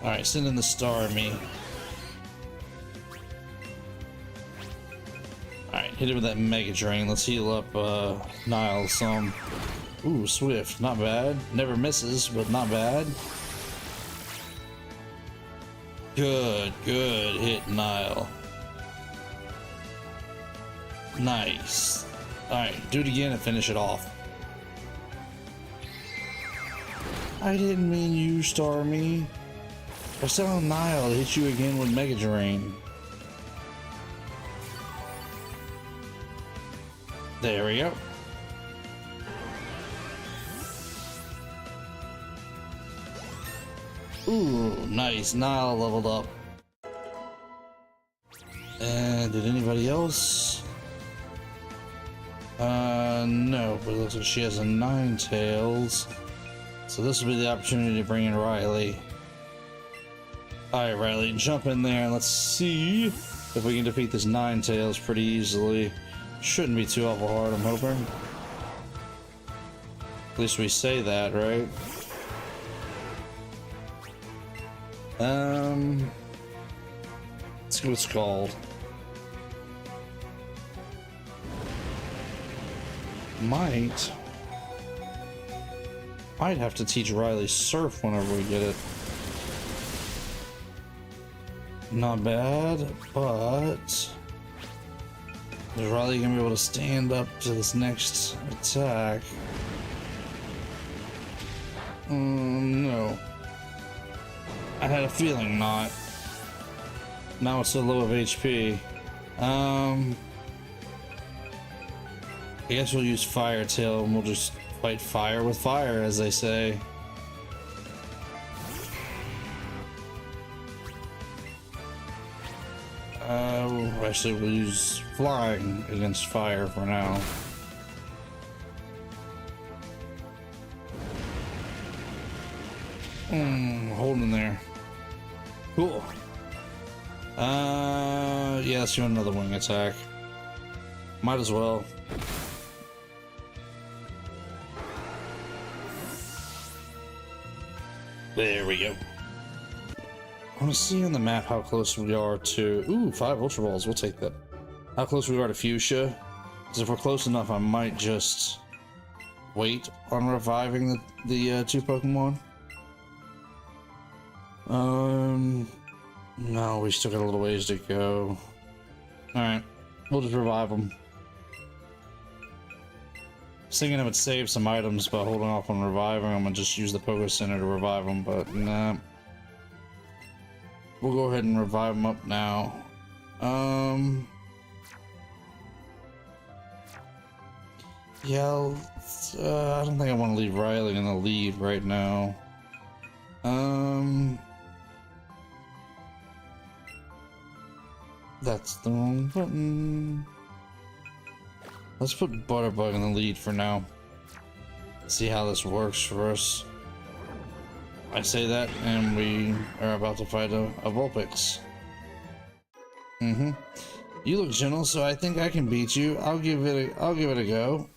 Alright, send in the Starmie. Alright, hit it with that Mega Drain. Let's heal up Nile some. Ooh, Swift. Not bad. Never misses, but not bad. Good hit, Nile. Nice. Alright, do it again and finish it off. I didn't mean you, Starmie. I was telling Nile to hit you again with Mega Drain. There we go. Ooh, nice. Nile leveled up. And did anybody else? No, but it looks like she has a Ninetales. So this will be the opportunity to bring in Riley. Alright, Riley, jump in there and let's see if we can defeat this Ninetales pretty easily. Shouldn't be too awful hard, I'm hoping. At least we say that, right? Let's see what it's called. Might have to teach Riley Surf whenever we get it. Not bad, but is Riley gonna be able to stand up to this next attack? No. I had a feeling not. Now it's so low of HP. I guess we'll use Fire Tail and we'll just fight fire with fire, as they say. Actually, we'll use flying against fire for now. Holding there. Cool. Yeah, let's do another wing attack. Might as well. There we go. I want to see on the map how close we are to... Ooh, 5 Ultra Balls. We'll take that. How close we are to Fuchsia. Because if we're close enough, I might just wait on reviving the 2 Pokemon. No, we still got a little ways to go. Alright, we'll just revive them. I was thinking I would save some items by holding off on reviving them and just use the Poké Center to revive them, but nah. We'll go ahead and revive them up now. Yeah, I don't think I want to leave Riley in the lead right now. That's the wrong button. Let's put Butterbug in the lead for now. See how this works for us. I say that, and we are about to fight a Vulpix. You look gentle, so I think I can beat you. I'll give it a go.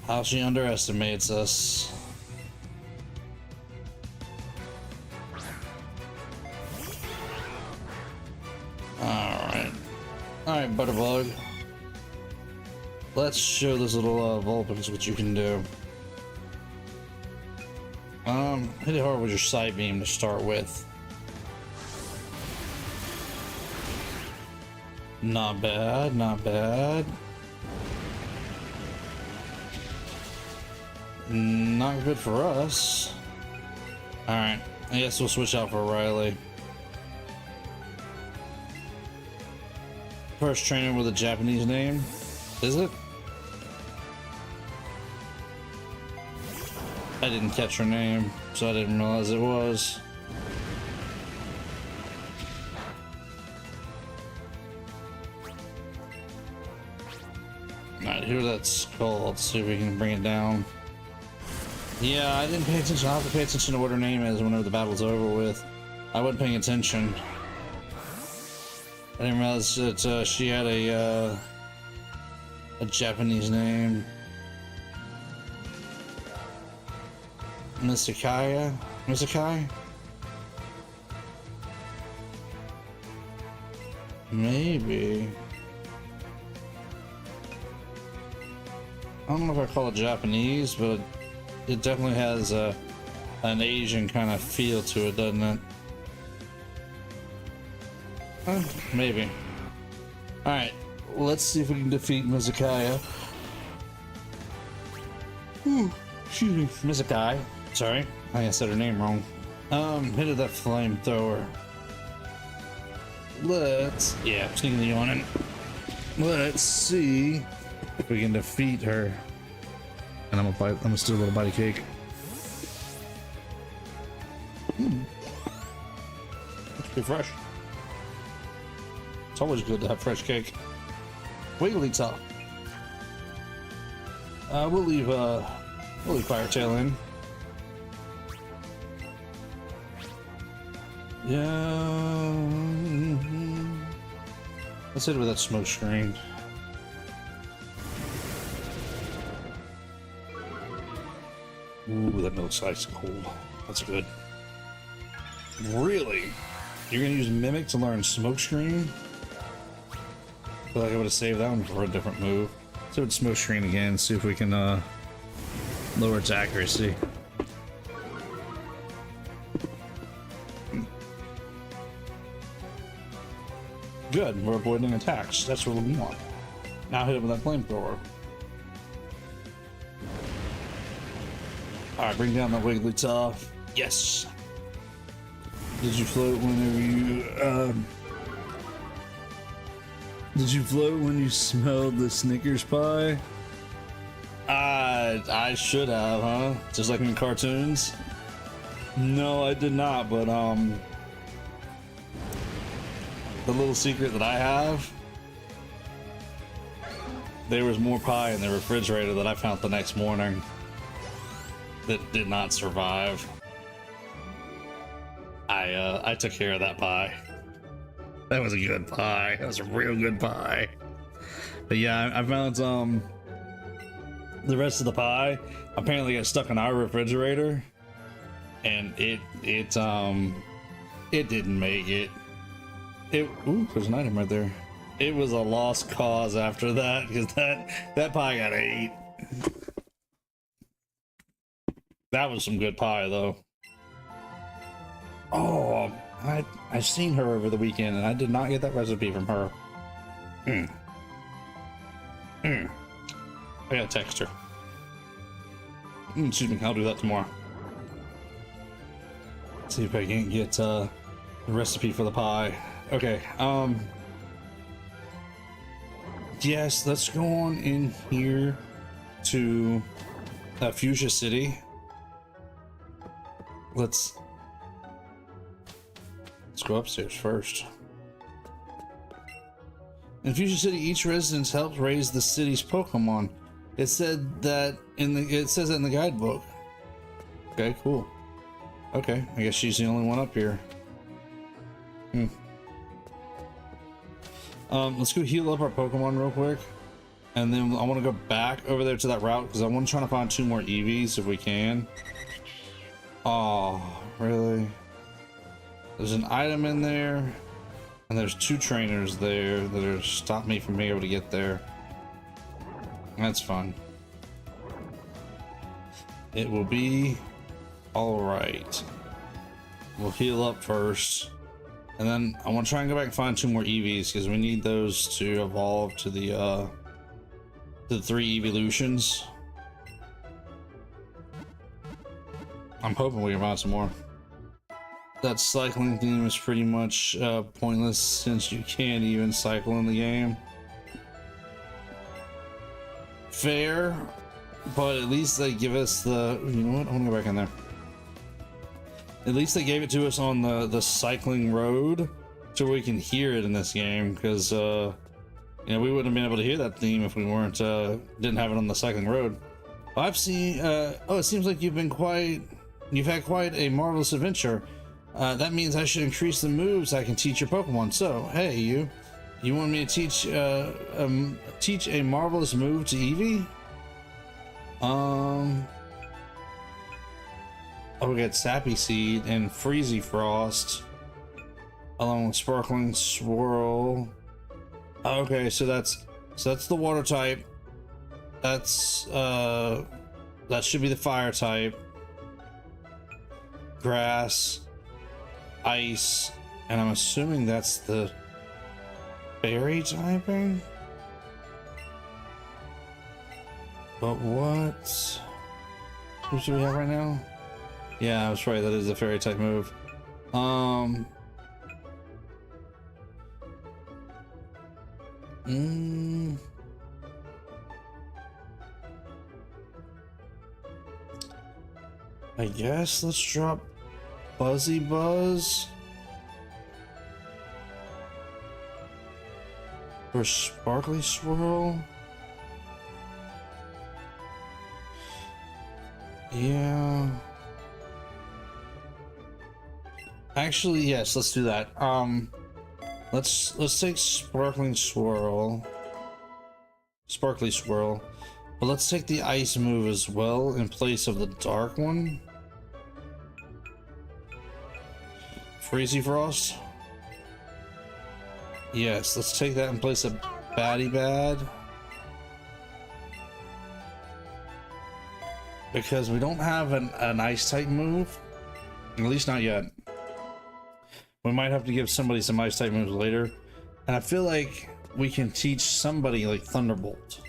How she underestimates us. Alright, Butterbug. Let's show this little Vulpix what you can do. Hit it hard with your side beam to start with. Not bad, not bad. Not good for us. Alright, I guess we'll switch out for Riley. First trainer with a Japanese name, is it? I didn't catch her name, so I didn't realize it was. Alright, hear that skull. Let's see if we can bring it down. Yeah, I didn't pay attention. I'll have to pay attention to what her name is whenever the battle's over with. I wasn't paying attention. I didn't realize that she had a Japanese name. Misakaya? Misakai? Maybe. I don't know if I call it Japanese, but it definitely has an Asian kind of feel to it, doesn't it? Maybe. Alright, let's see if we can defeat Mizakaya. Excuse me, Mizakai. Sorry, I think I said her name wrong. Hit that flamethrower. Yeah, sneaking the on in. Let's see if we can defeat her. And I'm gonna steal a little bite of cake. It's pretty fresh. It's always good to have fresh cake. Wiggly top. We'll leave Firetail in. Yeah. Let's hit it with that smoke screen. Ooh, that looks ice cool. That's good. Really? You're gonna use Mimic to learn smoke screen? I feel like I would have saved that one for a different move. So it's smoke screen again, see if we can lower its accuracy. Good, we're avoiding attacks. That's what we want. Now hit it with that flamethrower. Alright, bring down the Wigglytuff. Yes! Did you float whenever you, Did you float when you smelled the Snickers pie? I should have, huh? Just like in cartoons? No, I did not, but, the little secret that I have, there was more pie in the refrigerator that I found the next morning that did not survive. I took care of that pie. That was a good pie. That was a real good pie. But yeah, I found the rest of the pie apparently got stuck in our refrigerator, and it didn't make it. Ooh, there's an item right there. It was a lost cause after that, because that pie got ate. That was some good pie though. Oh, I've seen her over the weekend, and I did not get that recipe from her. I gotta text her. Excuse me, I'll do that tomorrow. See if I can get the recipe for the pie. Okay, yes, let's go on in here to Fuchsia City. Let's go upstairs first. In Fuchsia City, each residence helps raise the city's Pokemon. It said that it says that in the guidebook. Okay, cool. Okay, I guess she's the only one up here. Let's go heal up our Pokemon real quick, and then I want to go back over there to that route because I want to try to find 2 more Eevees if we can. Oh, really? There's an item in there, and there's 2 trainers there that are stopping me from being able to get there. That's fun. It will be all right. We'll heal up first, and then I want to try and go back and find 2 more Eevees because we need those to evolve to the 3 evolutions. I'm hoping we can find some more. That cycling theme is pretty much pointless since you can't even cycle in the game. Fair, but at least they give us the, you know what, I want to go back in there. At least they gave it to us on the cycling road so we can hear it in this game, because you know, we wouldn't have been able to hear that theme if we weren't didn't have it on the cycling road. I've seen oh, it seems like you've had quite a marvelous adventure. That means I should increase the moves I can teach your Pokemon. So, hey, you want me to teach a marvelous move to Eevee? Oh, we got Sappy Seed and Freezy Frost, along with Sparkling Swirl. Okay, so that's the water type. That should be the fire type. Grass, ice, and I'm assuming that's the berry typing. But what? Who should we have right now? Yeah, I was right. That is a fairy type move. I guess let's drop Buzzy Buzz or Sparkly Swirl. Yeah. Actually, yes, let's do that. Let's take Sparkly Swirl, but let's take the ice move as well in place of the dark one. Freezy Frost. Yes, let's take that in place of Batty Bad, because we don't have an ice type move, at least not yet. We might have to give somebody some ice type moves later, and I feel like we can teach somebody like Thunderbolt.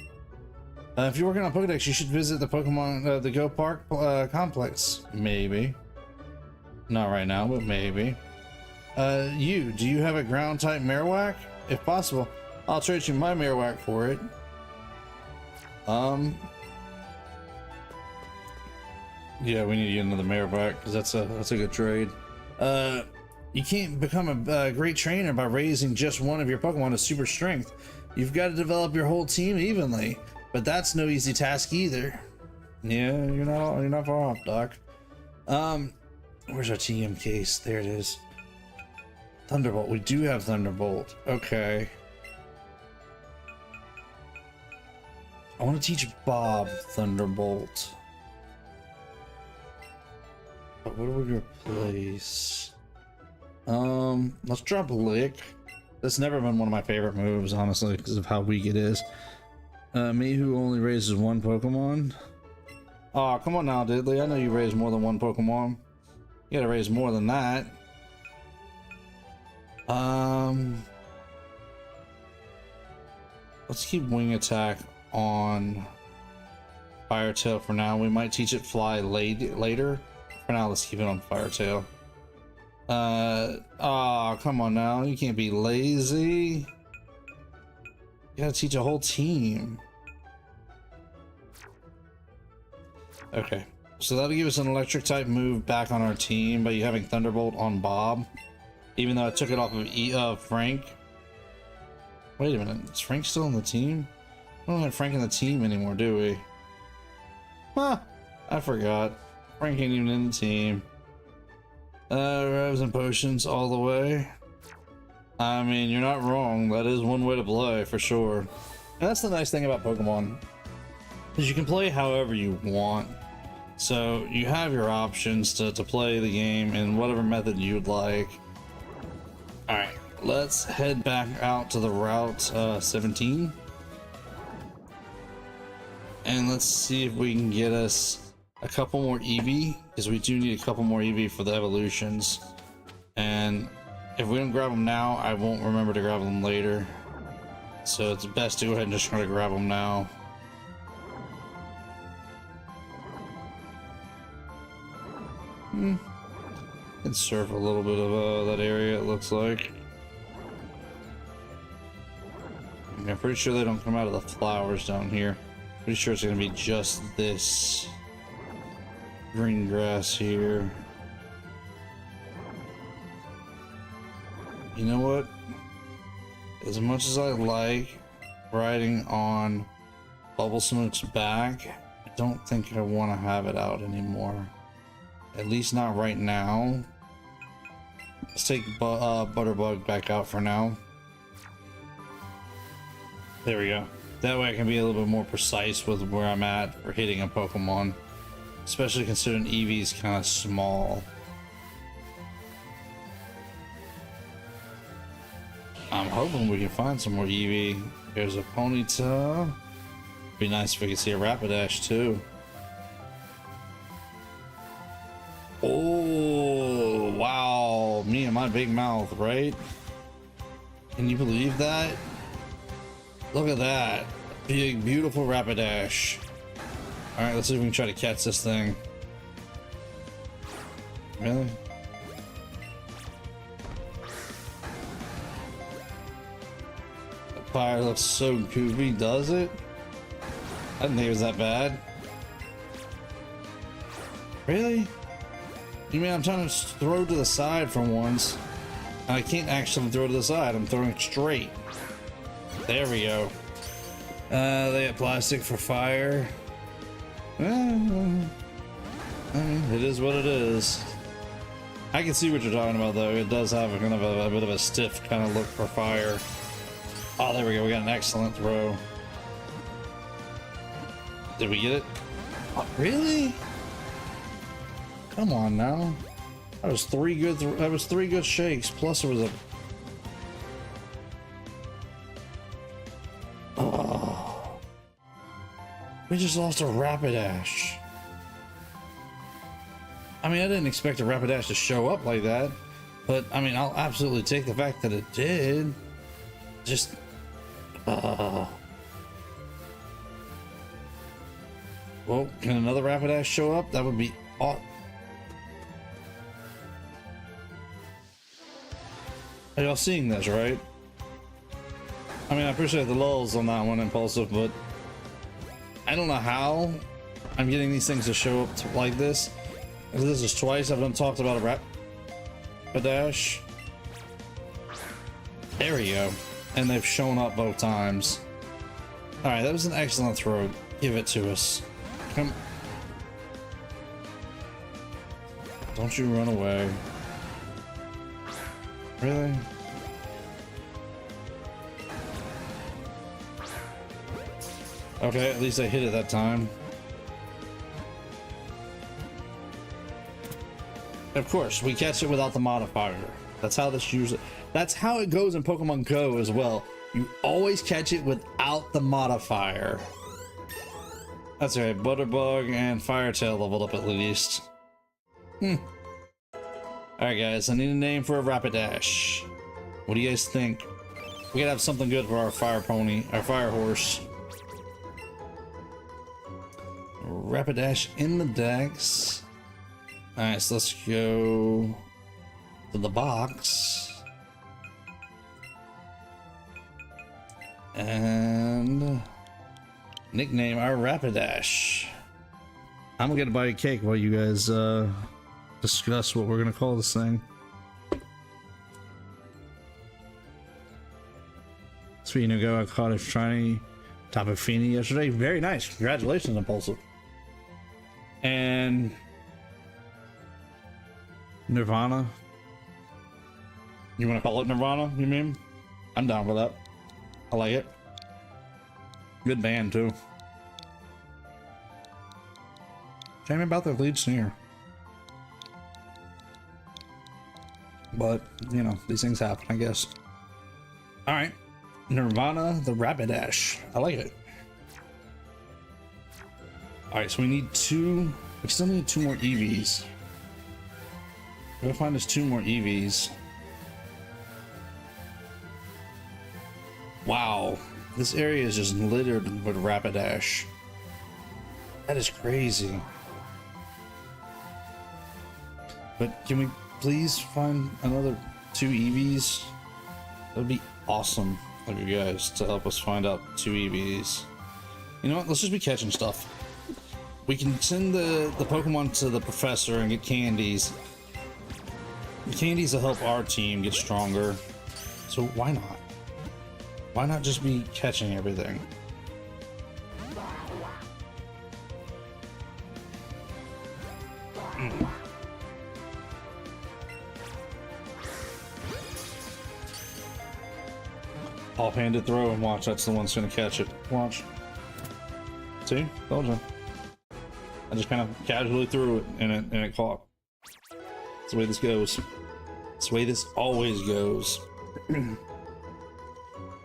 If you're working on Pokedex, you should visit the Pokemon the Go Park complex. Maybe not right now, but maybe. Do you have a ground type Marowak? If possible, I'll trade you my Marowak for it. Yeah, we need to get another Marowak because that's a good trade. You can't become a great trainer by raising just one of your Pokemon to super strength. You've got to develop your whole team evenly, but that's no easy task either. Yeah, you're not far off, Doc. Where's our TM case? There it is. Thunderbolt. We do have Thunderbolt. Okay. I want to teach Bob Thunderbolt. But what do we replace? Let's drop Lick. That's never been one of my favorite moves, honestly, because of how weak it is. Me who only raises one Pokemon. Oh, come on now, Diddley. I know you raise more than one Pokemon. You gotta raise more than that. Let's keep wing attack on Firetail for now. We might teach it fly later. For now, let's keep it on Firetail. Oh, come on now. You can't be lazy. You gotta teach a whole team. Okay. So that'll give us an electric type move back on our team by you having Thunderbolt on Bob. Even though I took it off of Frank. Wait a minute. Is Frank still on the team? We don't have Frank in the team anymore, do we? Huh. I forgot. Frank ain't even in the team. Revs and potions all the way. I mean, you're not wrong. That is one way to play for sure. And that's the nice thing about Pokemon, is you can play however you want. So you have your options to play the game in whatever method you'd like. All right, let's head back out to the Route 17. And let's see if we can get us a couple more Eevee, because we do need a couple more Eevee for the evolutions. And if we don't grab them now, I won't remember to grab them later. So it's best to go ahead and just try to grab them now. Can surf a little bit of that area, it looks like. I'm pretty sure they don't come out of the flowers down here. Pretty sure it's gonna be just this green grass here. You know what? As much as I like riding on Bubble Smoke's back, I don't think I want to have it out anymore. At least not right now. Let's take Butterbug back out for now. There we go. That way I can be a little bit more precise with where I'm at for hitting a Pokemon. Especially considering Eevee's kind of small. I'm hoping we can find some more Eevee. There's a Ponyta. Be nice if we could see a Rapidash too. Oh, wow. Me and my big mouth, right? Can you believe that? Look at that. Big, beautiful Rapidash. Alright, let's see if we can try to catch this thing. Really? That fire looks so goofy, does it? I didn't think it was that bad. Really? You mean I'm trying to throw to the side for once, and I can't actually throw to the side. I'm throwing straight. There we go. They have plastic for fire. I mean, it is what it is. I can see what you're talking about, though. It does have a kind of a bit of a stiff kind of look for fire. Oh, there we go. We got an excellent throw. Did we get it? Oh, really? Come on now. That was three good shakes. Plus it was a. Oh. We just lost a Rapidash. I mean, I didn't expect a Rapidash to show up like that, but I mean, I'll absolutely take the fact that it did. Just. Well, can another Rapidash show up? That would be awesome. Are y'all seeing this, right? I mean, I appreciate the lulls on that one, Impulsive, but I don't know how I'm getting these things to show up like this. This is twice I've done talked about a Rapidash. There we go. And they've shown up both times. Alright, that was an excellent throw. Give it to us. Come. Don't you run away. Really? Okay, at least I hit it that time. Of course, we catch it without the modifier. That's how this usually. That's how it goes in Pokemon Go as well. You always catch it without the modifier. That's right. Butterbug and Firetail leveled up at least. Alright guys, I need a name for a Rapidash. What do you guys think? We gotta have something good for our fire pony, our fire horse. Rapidash in the decks. Alright, so let's go to the box. And nickname our Rapidash. I'm gonna buy a cake while you guys discuss what we're gonna call this thing. Speaking of go, I caught a shiny Tapu Fini yesterday. Very nice. Congratulations, Impulsive. And Nirvana. You want to call it Nirvana, you mean? I'm down for that. I like it. Good band, too. Shame about their lead singer. But, you know, these things happen, I guess. Alright. Nirvana the Rapidash. I like it. Alright, so we need two. We still need 2 more Eevees. Gotta find us 2 more Eevees. Wow. This area is just littered with Rapidash. That is crazy. But can we please find another 2 Eevees? That would be awesome of you guys to help us find out 2 Eevees. You know what? Let's just be catching stuff. We can send the Pokemon to the professor and get candies. The candies will help our team get stronger. So why not? Why not just be catching everything? Offhanded throw and watch, that's the one that's gonna catch it. Watch. See? Told you. I just kind of casually threw it and it caught. That's the way this goes. That's the way this always goes.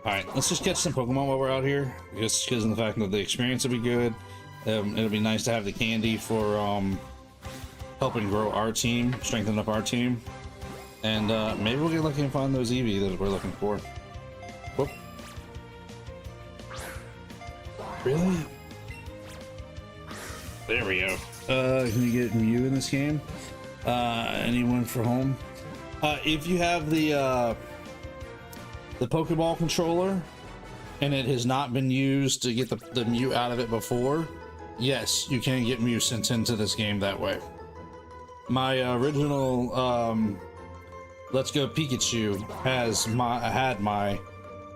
Alright, let's just catch some Pokemon while we're out here. Just because of the fact that the experience will be good. It'll be nice to have the candy for helping grow our team, strengthen up our team. And maybe we'll get lucky and find those Eevee that we're looking for. Whoop. Really? There we go. Can you get Mew in this game? Anyone for home? If you have the Pokeball controller and it has not been used to get the Mew out of it before, yes, you can get Mew sent into this game that way. My original Let's Go Pikachu had my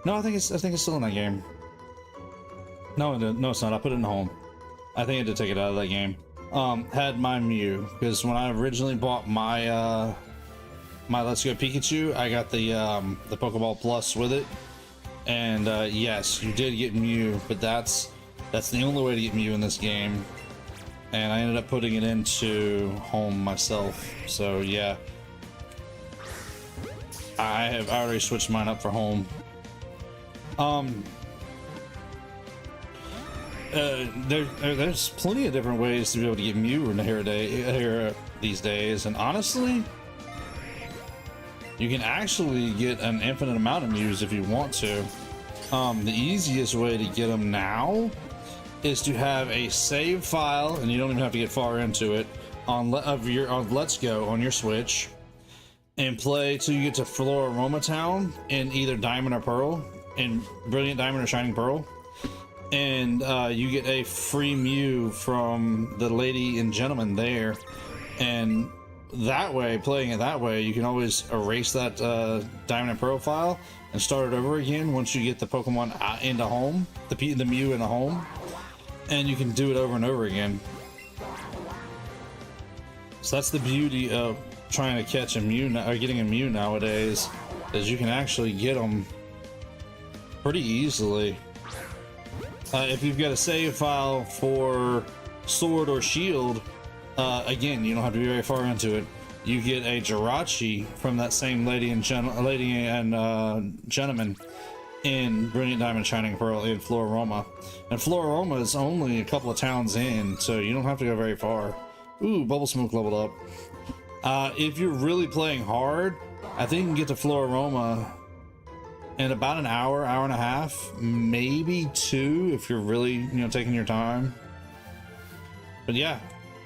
no, I think it's still in that game. No, it's not. I put it in home. I think I did take it out of that game. Had my Mew because when I originally bought my my Let's Go Pikachu, I got the Pokeball Plus with it, and yes, you did get Mew, but that's the only way to get Mew in this game, and I ended up putting it into home myself. So yeah, I already switched mine up for home. There's plenty of different ways to be able to get Mew in here these days, and honestly, you can actually get an infinite amount of Mews if you want to. The easiest way to get them now is to have a save file, and you don't even have to get far into it, on Let's Go on your Switch, and play till you get to Floraroma Town in either Diamond or Pearl, in Brilliant Diamond or Shining Pearl, and you get a free Mew from the lady and gentleman there, and that way, playing it that way, you can always erase that Diamond and Pearl file and start it over again once you get the Pokemon into home, the Mew in the home, and you can do it over and over again. So that's the beauty of trying to catch a Mew or getting a Mew nowadays, is you can actually get them pretty easily. If you've got a save file for Sword or Shield, again, you don't have to be very far into it. You get a Jirachi from that same lady and gentleman in Brilliant Diamond Shining Pearl in Floraroma. And Floraroma is only a couple of towns in, so you don't have to go very far. Ooh, Bubble Smoke leveled up. If you're really playing hard, I think you can get to Floraroma in about an hour, hour and a half, maybe 2 if you're really, you know, taking your time. But yeah,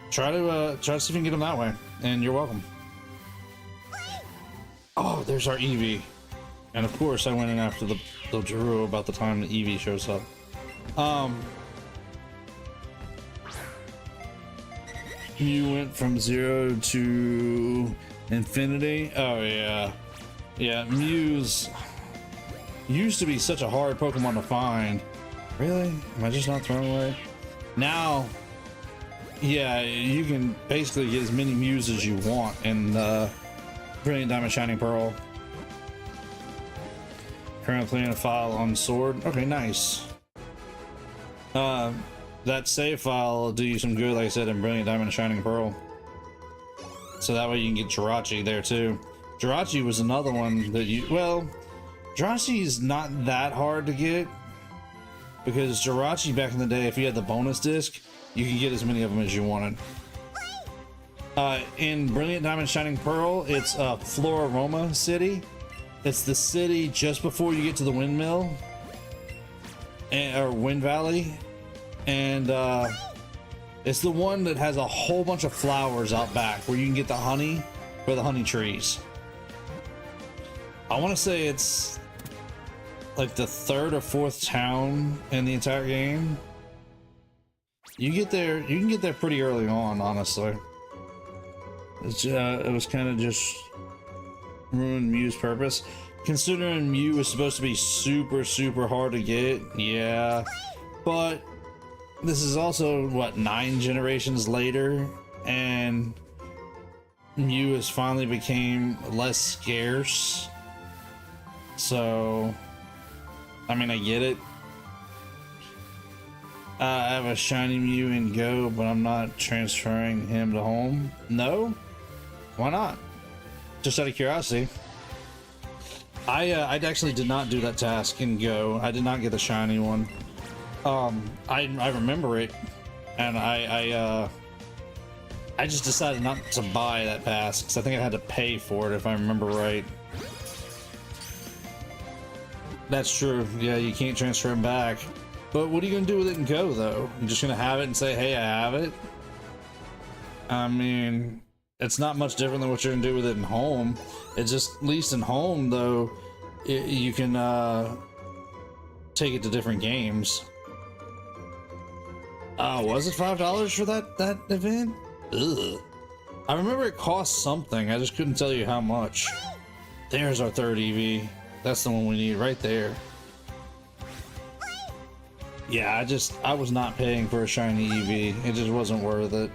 try to see if you can get them that way, and you're welcome. Oh, there's our Eevee, and of course I went in after the Giroux about the time the Eevee shows up. You went from 0 to infinity. Oh yeah, yeah. Muse used to be such a hard Pokemon to find. Really? Am I just not throwing away? Now, yeah, you can basically get as many Mews as you want in Brilliant Diamond Shining Pearl. Currently playing a file on Sword. Okay, nice. That save file will do you some good, like I said, in Brilliant Diamond Shining Pearl. So that way you can get Jirachi there too. Jirachi was another one that you, well, Jirachi is not that hard to get, because Jirachi back in the day, if you had the bonus disc, you could get as many of them as you wanted. In Brilliant Diamond Shining Pearl, it's Floraroma City. It's the city just before you get to the windmill, or Wind Valley, and it's the one that has a whole bunch of flowers out back where you can get the honey for the honey trees. I want to say it's like the 3rd or 4th town in the entire game. You get there, you can get there pretty early on, honestly. It's, it was kind of just ruined Mew's purpose. Considering Mew is supposed to be super, super hard to get, yeah. But this is also, what, 9 generations later, and Mew has finally became less scarce. So, I mean, I get it. I have a shiny Mew in Go, but I'm not transferring him to home. No? Why not? Just out of curiosity. I actually did not do that task in Go. I did not get the shiny one. I remember it, and I just decided not to buy that pass because I think I had to pay for it, if I remember right. That's true. Yeah, you can't transfer him back. But what are you gonna do with it in Go, though? You're just gonna have it and say, "Hey, I have it." I mean, it's not much different than what you're gonna do with it in Home. It's just, at least in Home, though, you can take it to different games. Was it $5 for that event? Ugh. I remember it cost something. I just couldn't tell you how much. There's our 3rd Eevee. That's the one we need right there. Yeah, I was not paying for a shiny Eevee. It just wasn't worth it.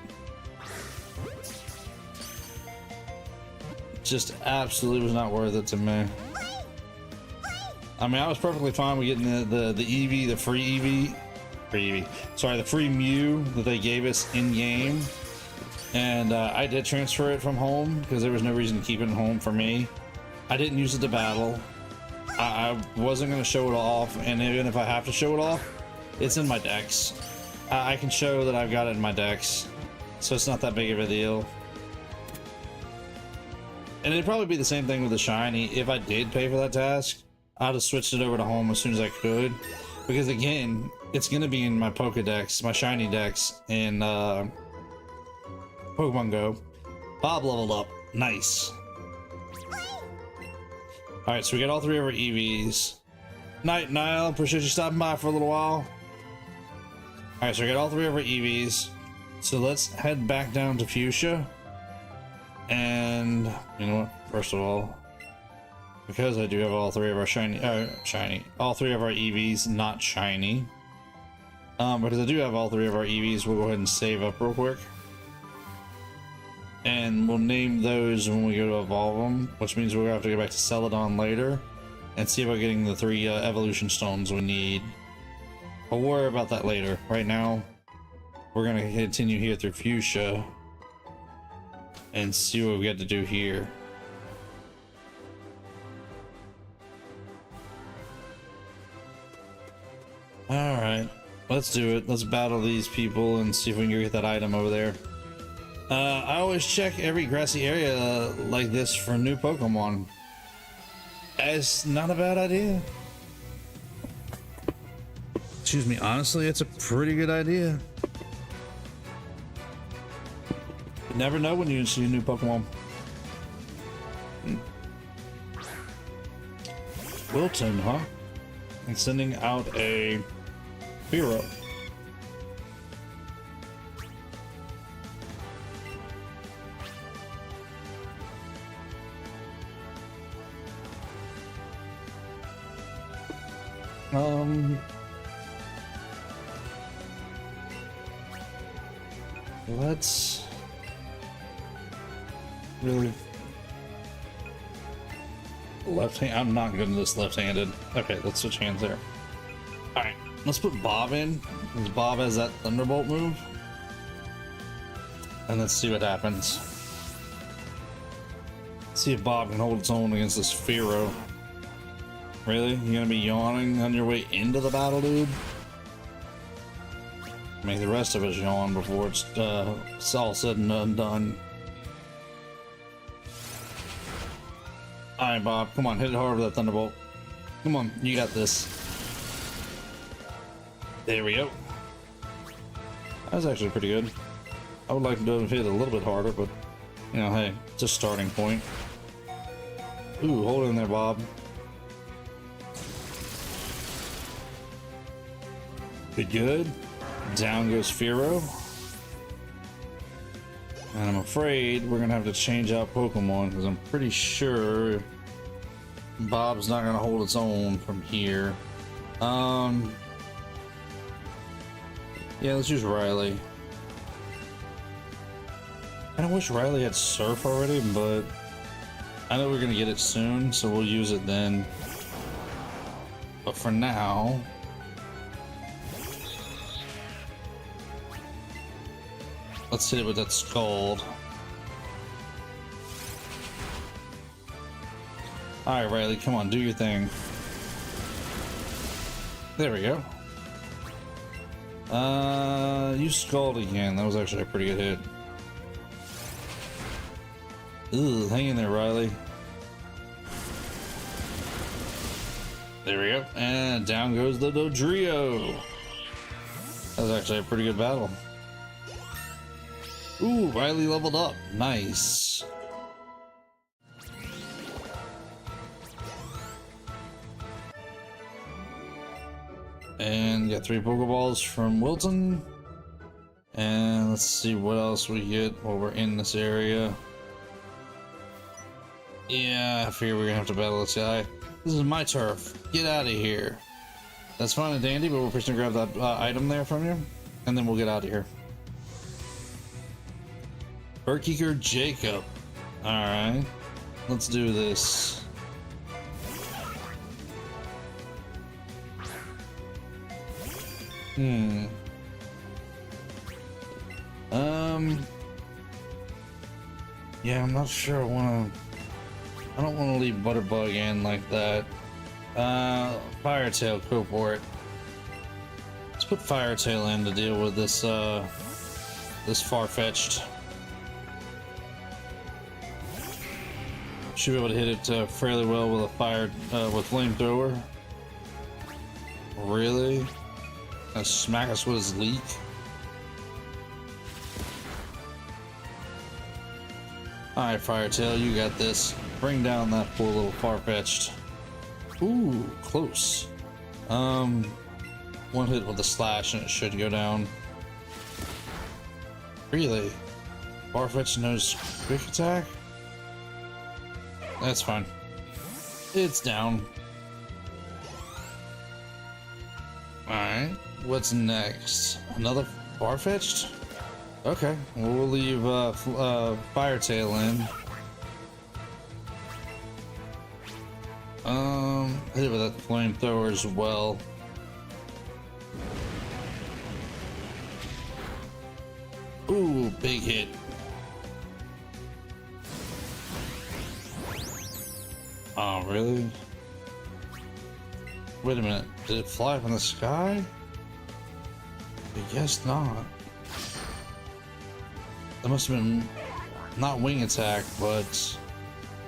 Just absolutely was not worth it to me. I mean, I was perfectly fine with getting the Eevee, the free Eevee, sorry, the free Mew that they gave us in game, and I did transfer it from Home because there was no reason to keep it in Home for me. I didn't use it to battle. I wasn't going to show it off, and even if I have to show it off, it's in my decks. I can show that I've got it in my decks, so it's not that big of a deal. And it'd probably be the same thing with the shiny. If I did pay for that task, I'd have switched it over to Home as soon as I could, because again, it's going to be in my Pokedex, my shiny decks in Pokemon Go. Bob leveled up. Nice. Alright, so we got all 3 of our EVs. Night, Niall. Appreciate you stopping by for a little while. Alright, so we got all 3 of our EVs. So let's head back down to Fuchsia. And, you know what? First of all, because I do have all 3 of our all 3 of our EVs, not shiny. Because I do have all 3 of our EVs, we'll go ahead and save up real quick. And we'll name those when we go to evolve them, which means we'll have to go back to Celadon later and see about getting the 3 evolution stones we need. We'll worry about that later. Right now, we're going to continue here through Fuchsia and see what we got to do here. Alright, let's do it. Let's battle these people and see if we can get that item over there. I always check every grassy area like this for new Pokemon. It's not a bad idea. Excuse me, honestly, it's a pretty good idea. You never know when you see a new Pokemon. Wilton, huh? And sending out a Fearow. Let's really left hand. I'm not good at this left-handed. Okay, let's switch hands there. All right, let's put Bob in, because Bob has that Thunderbolt move, and let's see what happens. See if Bob can hold its own against this Fearow. Really? You gonna be yawning on your way into the battle, dude? Make the rest of us yawn before it's all said and undone. Alright, Bob, come on, hit it hard with that Thunderbolt. Come on, you got this. There we go. That was actually pretty good. I would like to do it hit a little bit harder, but you know, hey, it's a starting point. Ooh, hold it in there, Bob. Good. Down goes Fearow. And I'm afraid we're gonna have to change out Pokemon because I'm pretty sure Bob's not gonna hold its own from here. Yeah, let's use Riley. I wish Riley had Surf already, but I know we're gonna get it soon, so we'll use it then. But for now, let's hit it with that Scald. Alright, Riley, come on, do your thing. There we go. You Scald again. That was actually a pretty good hit. Ugh, hang in there, Riley. There we go. And down goes the Dodrio. That was actually a pretty good battle. Ooh, Riley leveled up. Nice. And got 3 Pokeballs from Wilton. And let's see what else we get while we're in this area. Yeah, I figure we're gonna have to battle this guy. This is my turf. Get out of here. That's fine and dandy, but we're first gonna grab that item there from you, and then we'll get out of here. Burkeeker Jacob. Alright. Let's do this. Yeah, I'm not sure I don't want to leave Butterbug in like that. Firetail, go for it. Let's put Firetail in to deal with this, this Farfetch'd. Should be able to hit it fairly well with a with Flamethrower. Really? Gonna smack us with his leak? Alright, Firetail, you got this. Bring down that poor little Farfetch'd. Ooh, close. One hit with a slash and it should go down. Really? Farfetch'd knows quick attack? That's fine. It's down. Alright, what's next? Another Farfetch'd? Okay, well, we'll leave Firetail in. Hit it with that Flamethrower as well. Ooh, big hit. Oh, really? Wait a minute, did it fly from the sky? I guess not. That must have been not wing attack, but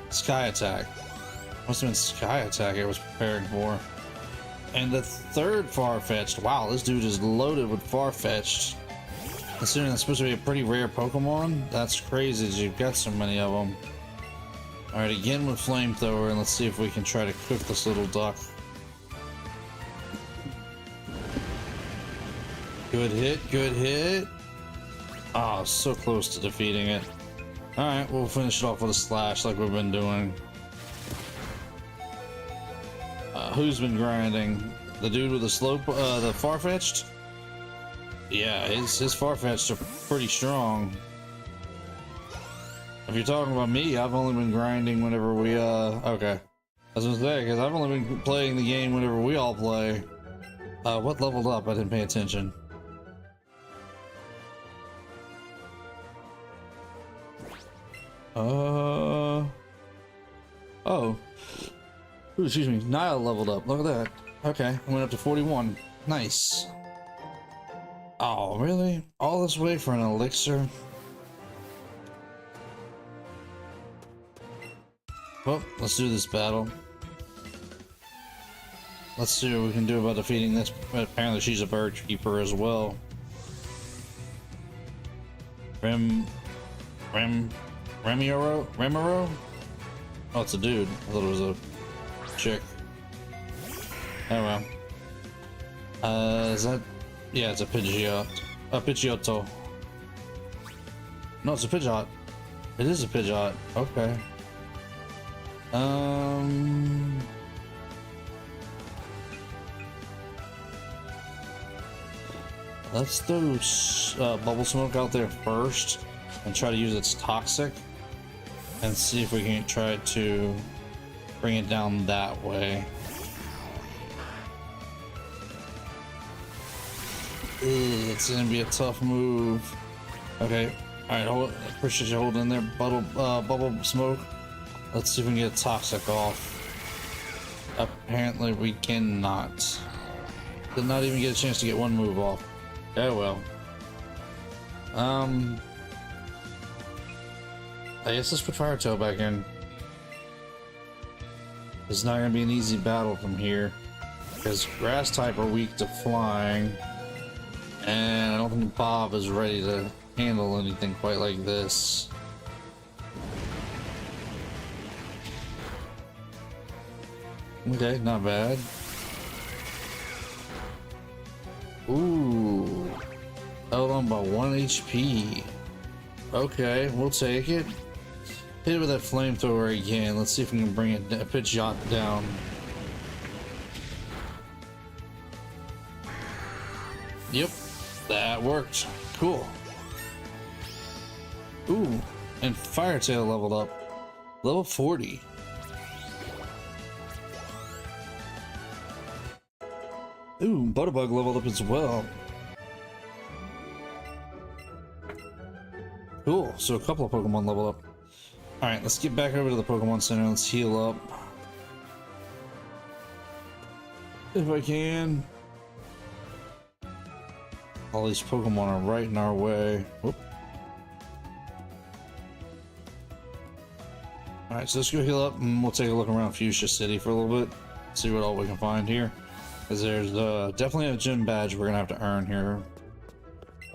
sky attack. Must have been Sky Attack I was preparing for. And the third Farfetch'd. Wow, this dude is loaded with Farfetch'd. Considering that's supposed to be a pretty rare Pokemon, that's crazy that you've got so many of them. Alright, again with Flamethrower, and let's see if we can try to cook this little duck. Good hit, good hit. Oh, so close to defeating it. Alright, we'll finish it off with a slash like we've been doing. Who's been grinding? The dude with the slow, the Farfetch'd? Yeah, his Farfetch'd are pretty strong. If you're talking about me, I've only been grinding whenever we, okay. I was gonna say, because I've only been playing the game whenever we all play. What leveled up? I didn't pay attention. Oh. Ooh, excuse me. Nile leveled up. Look at that. Okay, I went up to 41. Nice. Oh, really? All this way for an elixir? Well, let's do this battle. Let's see what we can do about defeating this. Apparently she's a bird keeper as well. Remiro? Oh, it's a dude. I thought it was a chick. Oh well. Is that... Yeah, it's a Pidgeot. A Pidgeotto. No, it's a Pidgeot. It is a Pidgeot. Okay. Let's throw Bubble Smoke out there first and try to use its Toxic and see if we can try to bring it down that way. Ugh, it's gonna be a tough move. Okay, alright, appreciate you holding in there, Bubble Smoke. Let's see if we can get a Toxic off. Apparently we cannot. Did not even get a chance to get one move off. Oh well. I guess let's put Fire Tail back in. It's not gonna be an easy battle from here, because Grass type are weak to flying, and I don't think Bob is ready to handle anything quite like this. Okay, not bad. Ooh, held on by 1 HP. Okay, we'll take it. Hit it with that Flamethrower again. Let's see if we can bring it Pidgeot down. Yep, that worked. Cool. Ooh, and Fire Tail leveled up. Level 40. Ooh, Butterbug leveled up as well. Cool, so a couple of Pokemon leveled up. Alright, let's get back over to the Pokemon Center. Let's heal up. If I can. All these Pokemon are right in our way. Whoop. Alright, so let's go heal up and we'll take a look around Fuchsia City for a little bit. See what all we can find here. Because there's definitely a gym badge we're gonna have to earn here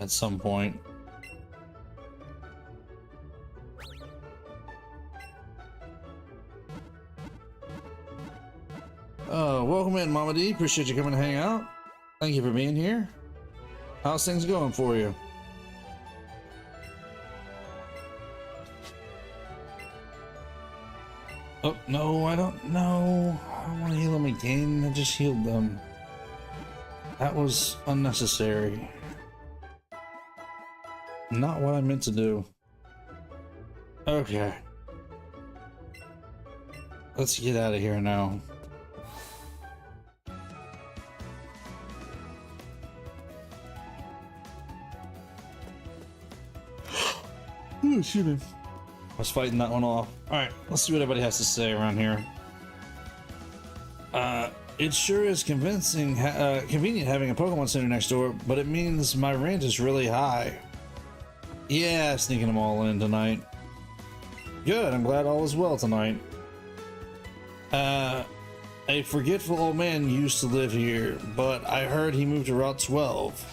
at some point. Welcome in, Mama D. Appreciate you coming to hang out. Thank you for being here. How's things going for you? Oh, no, I don't know. I don't want to heal them again. I just healed them. That was unnecessary. Not what I meant to do. Okay. Let's get out of here now. Oh, shoot him. I was fighting that one off. Alright, let's see what everybody has to say around here. It sure is convenient having a Pokemon Center next door, but it means my rent is really high. Yeah, sneaking them all in tonight. Good, I'm glad all is well tonight. A forgetful old man used to live here, but I heard he moved to Route 12.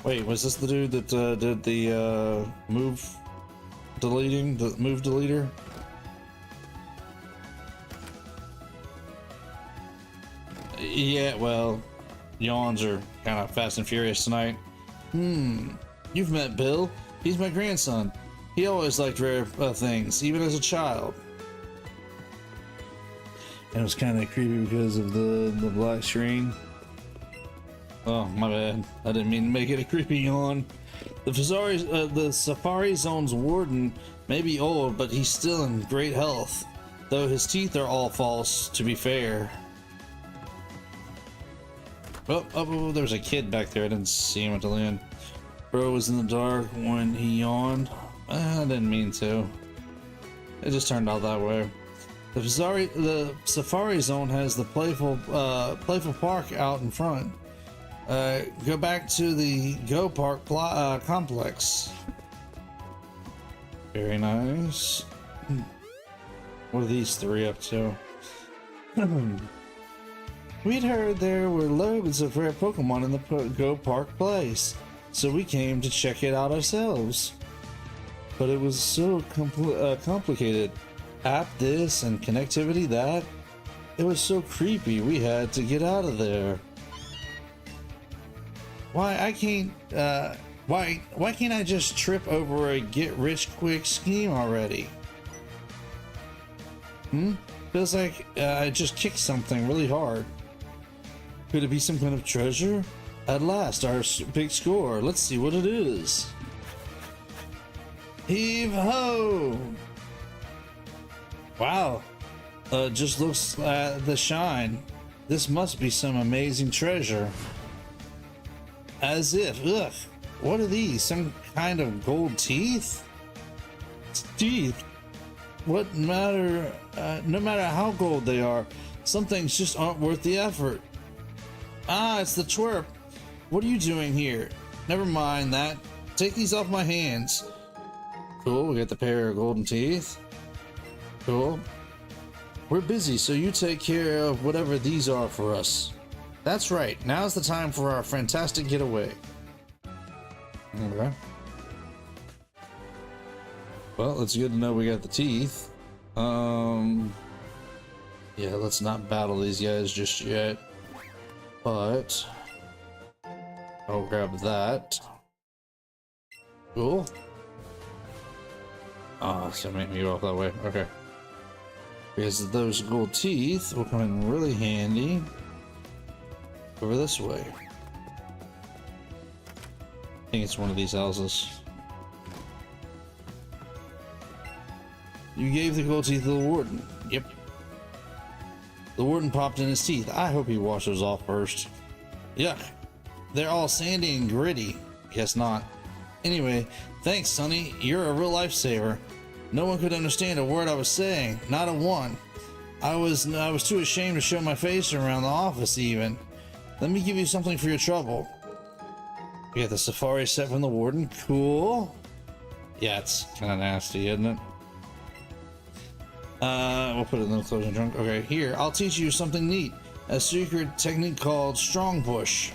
Wait, was this the dude that did the move deleter? Yeah, well, yawns are kind of fast and furious tonight. You've met Bill. He's my grandson. He always liked rare things, even as a child. And it was kind of creepy because of the black screen. Oh, my bad. I didn't mean to make it a creepy yawn. The Safari Zone's warden may be old, but he's still in great health. Though his teeth are all false, to be fair. Oh, there's a kid back there. I didn't see him until the end. Bro was in the dark when he yawned. I didn't mean to. It just turned out that way. The Safari Zone has the playful park out in front. Go back to the Go Park complex. Very nice. What are these three up to? We'd heard there were loads of rare Pokemon in the Go Park place, so we came to check it out ourselves. But it was so complicated. App this and connectivity that. It was so creepy we had to get out of there. Why can't I just trip over a get-rich-quick scheme already? Feels like I just kicked something really hard. Could it be some kind of treasure? At last, our big score. Let's see what it is. Heave ho! Wow. Just looks at the shine. This must be some amazing treasure. As if, ugh. What are these? Some kind of gold teeth? Teeth. What matter? No matter how gold they are, some things just aren't worth the effort. Ah, it's the twerp. What are you doing here? Never mind that. Take these off my hands. Cool, we got the pair of golden teeth. Cool. We're busy, so you take care of whatever these are for us. That's right. Now's the time for our fantastic getaway. Okay. Well, it's good to know we got the teeth. Yeah, let's not battle these guys just yet. But I'll grab that. Cool. Ah, so make me go off that way. Okay. Because those gold teeth will come in really handy. Over this way. I think it's one of these houses. You gave the gold teeth to the warden. Yep. The warden popped in his teeth. I hope he washes off first. Yuck. They're all sandy and gritty. Guess not. Anyway, thanks, Sonny. You're a real lifesaver. No one could understand a word I was saying. Not a one. I was too ashamed to show my face around the office even. Let me give you something for your trouble. We got the safari set from the warden. Cool. Yeah, it's kind of nasty, isn't it? We'll put it in the closing trunk. Okay, here, I'll teach you something neat. A secret technique called strong push.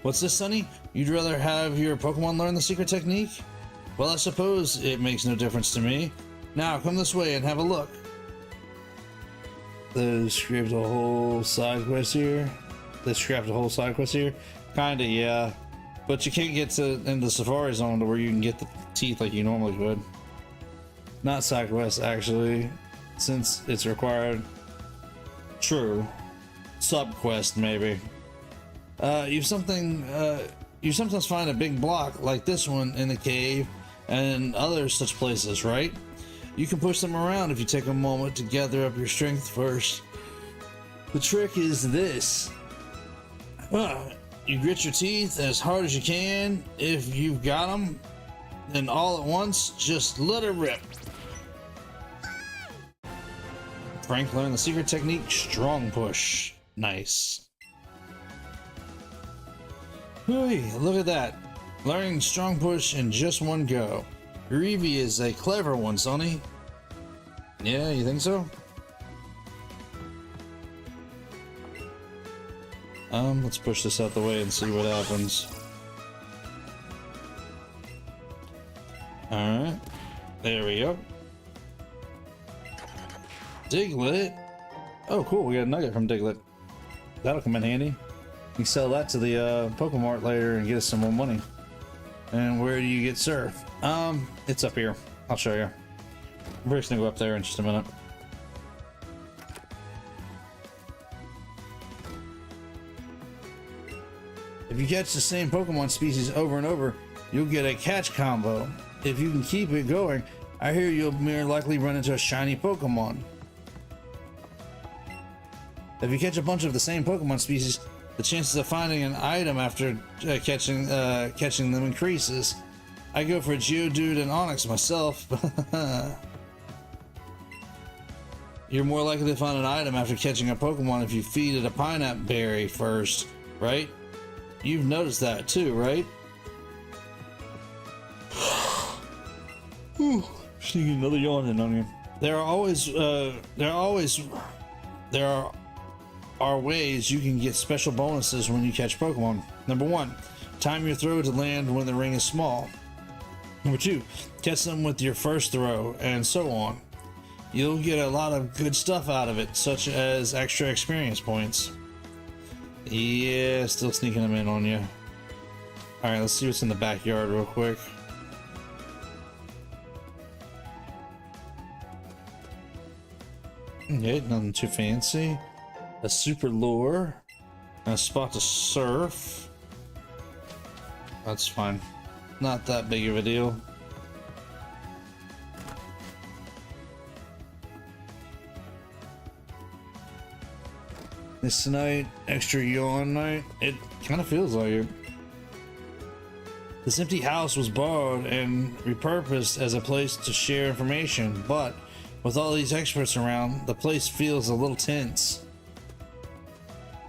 What's this, Sonny? You'd rather have your Pokemon learn the secret technique? Well, I suppose it makes no difference to me. Now, come this way and have a look. They scrapped a whole side quest here. Kinda, yeah. But you can't get in the Safari Zone to where you can get the teeth like you normally would. Not side quest, actually, since it's required. True. Sub quest, maybe. You sometimes find a big block like this one in the cave and other such places, right? You can push them around if you take a moment to gather up your strength first. The trick is this. You grit your teeth as hard as you can. If you've got them, then all at once, just let it rip. Frank learned the secret technique, strong push. Nice. Hey, look at that. Learning strong push in just one go. Your Eevee is a clever one, Sonny. Yeah, you think so? Let's push this out the way and see what happens. Alright. There we go. Diglett. Oh, cool. We got a nugget from Diglett. That'll come in handy. You can sell that to the Pokemart later and get us some more money. And where do you get surf? It's up here. I'll show you. We're just gonna go up there in just a minute. If you catch the same Pokemon species over and over, you'll get a catch combo. If you can keep it going, I hear you'll more likely run into a shiny Pokemon. If you catch a bunch of the same Pokemon species, the chances of finding an item after catching them increases. I go for Geodude and Onix myself. You're more likely to find an item after catching a Pokemon if you feed it a pineapple berry first, right? You've noticed that too, right? Sneaking another yawn in on you. There are ways you can get special bonuses when you catch Pokemon. Number 1, time your throw to land when the ring is small. Number 2, catch them with your first throw, and so on. You'll get a lot of good stuff out of it, such as extra experience points. Yeah, still sneaking them in on you. Alright, let's see what's in the backyard real quick. Okay, nothing too fancy. A super lure. And a spot to surf. That's fine. Not that big of a deal. This night, extra yawn night. It kind of feels like it. This empty house was borrowed and repurposed as a place to share information, but with all these experts around, the place feels a little tense.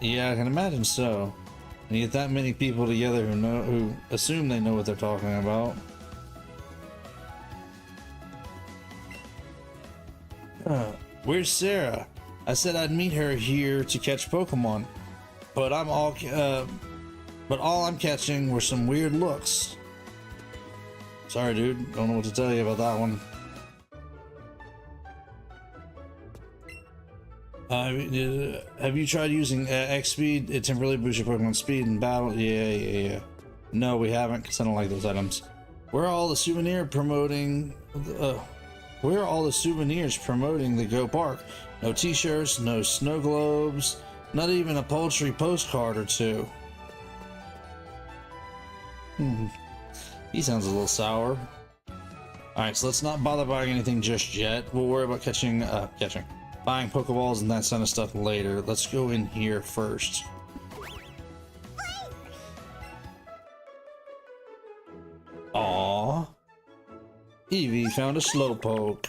Yeah, I can imagine so. And you get that many people together who assume they know what they're talking about. Where's Sarah? I said I'd meet her here to catch Pokemon, but all I'm catching were some weird looks. Sorry, dude. Don't know what to tell you about that one. Have you tried using X speed? It temporarily boosts your Pokemon speed in battle. Yeah. No, we haven't, because I don't like those items. Where are all the souvenirs promoting the Go Park? No t-shirts, no snow globes, not even a poultry postcard or two. He sounds a little sour. Alright, so let's not bother buying anything just yet. We'll worry about buying Pokeballs and that kind of stuff later. Let's go in here first. Aww. Eevee found a Slowpoke.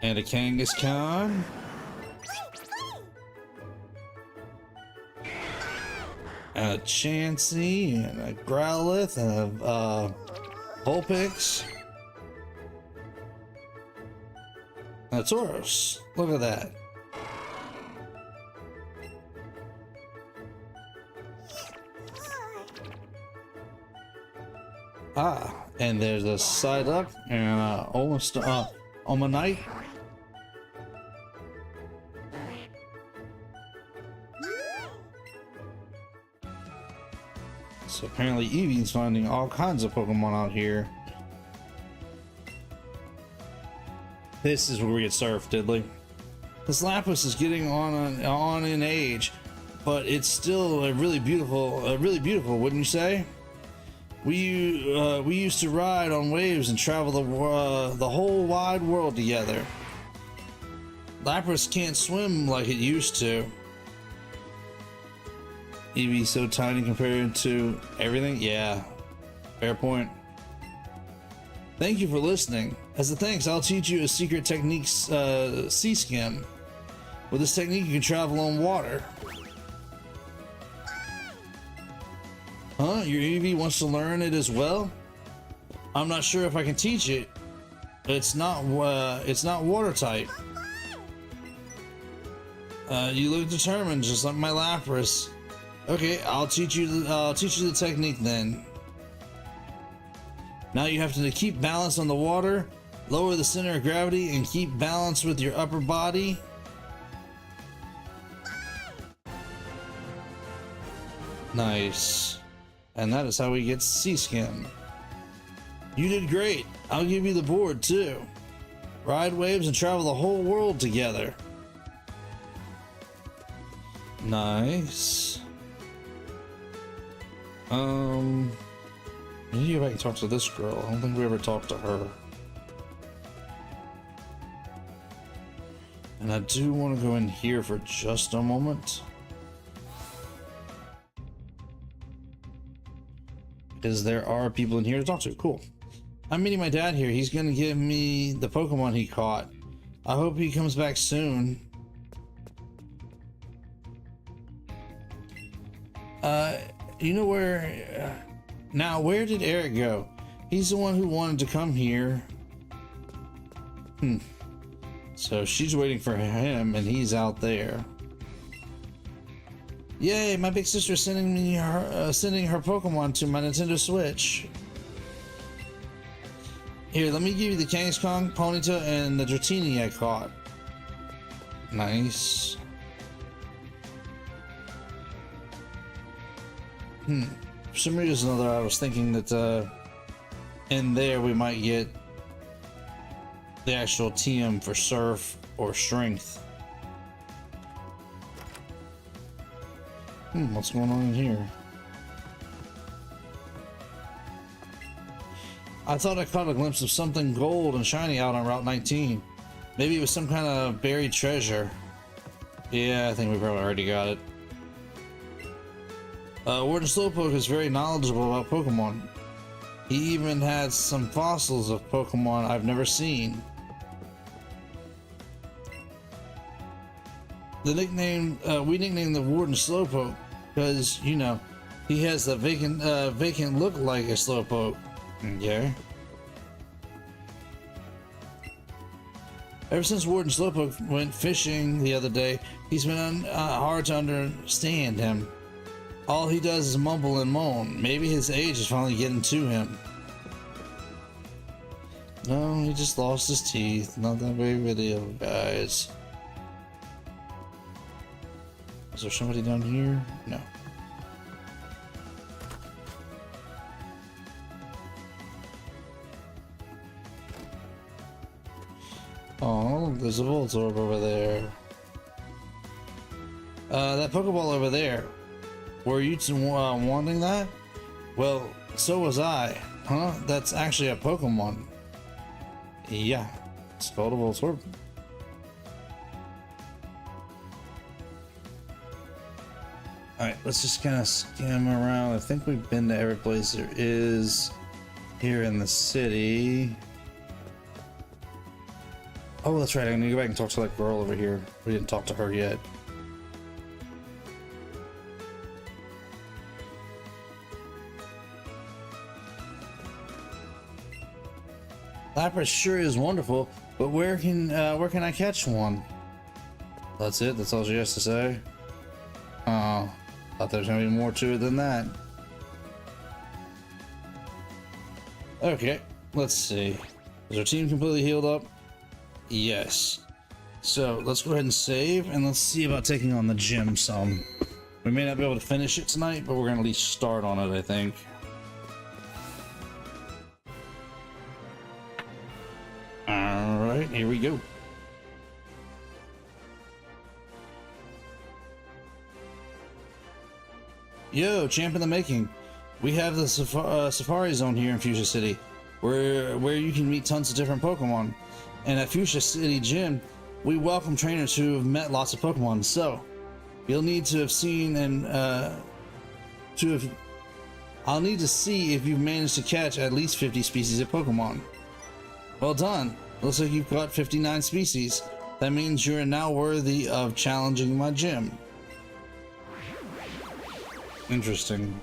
And a Kangaskhan. And a Chansey, and a Growlithe, and a Vulpix. And a Tauros. Look at that. And there's a Psyduck and almost Omanite. So apparently Eevee's finding all kinds of Pokemon out here. This is where we get surfed, Diddley. This Lapras is getting on in age, but it's still really beautiful, wouldn't you say? We used to ride on waves and travel the whole wide world together. Lapras can't swim like it used to. Eevee's so tiny compared to everything. Yeah, fair point. Thank you for listening. As a thanks, I'll teach you a secret technique, sea skim. With this technique, you can travel on water. Huh? Your Eevee wants to learn it as well? I'm not sure if I can teach it. It's not water type. You look determined, just like my Lapras. Okay, I'll teach you the technique then. Now you have to keep balance on the water, lower the center of gravity, and keep balance with your upper body. Nice. And that is how we get sea skin. You did great. I'll give you the board too. Ride waves and travel the whole world together. Nice. I need to go back and talk to this girl. I don't think we ever talked to her. And I do want to go in here for just a moment. Because there are people in here to talk to. Cool. I'm meeting my dad here. He's going to give me the Pokemon he caught. I hope he comes back soon. You know where... now, where did Eric go? He's the one who wanted to come here. So she's waiting for him, and he's out there. Yay! My big sister is sending me sending her Pokemon to my Nintendo Switch. Here, let me give you the Kangaskhan, Ponyta, and the Dratini I caught. Nice. For some reason or other, I was thinking that in there we might get the actual TM for Surf or Strength. What's going on in here? I thought I caught a glimpse of something gold and shiny out on Route 19. Maybe it was some kind of buried treasure. Yeah, I think we probably already got it. Warden Slowpoke is very knowledgeable about Pokemon. He even had some fossils of Pokemon I've never seen. The nickname, we nicknamed the Warden Slowpoke because, you know, he has the vacant look like a Slowpoke. Okay. Ever since Warden Slowpoke went fishing the other day, he's been hard to understand him. All he does is mumble and moan. Maybe his age is finally getting to him. No, he just lost his teeth. Not that big of a deal, guys. Is there somebody down here? No. Oh, there's a Voltorb over there. That Pokeball over there. Were you wanting that? Well, so was I. Huh? That's actually a Pokemon. Yeah, it's called a Voltorb. Alright, let's just kind of skim around. I think we've been to every place there is here in the city. Oh, that's right. I'm gonna go back and talk to that girl over here. We didn't talk to her yet. Lapras sure is wonderful, but where can I catch one? That's it? That's all she has to say? Oh, thought there was gonna be more to it than that. Okay, let's see. Is our team completely healed up? Yes. So let's go ahead and save, and let's see about taking on the gym some. We may not be able to finish it tonight, but we're gonna at least start on it, I think. Alright, here we go. Yo, champ in the making. We have the Safari Zone here in Fuchsia City, where you can meet tons of different Pokemon. And at Fuchsia City Gym, we welcome trainers who have met lots of Pokemon. So, you'll need to have seen and I'll need to see if you've managed to catch at least 50 species of Pokemon. Well done. Looks like you've caught 59 species. That means you're now worthy of challenging my gym. Interesting.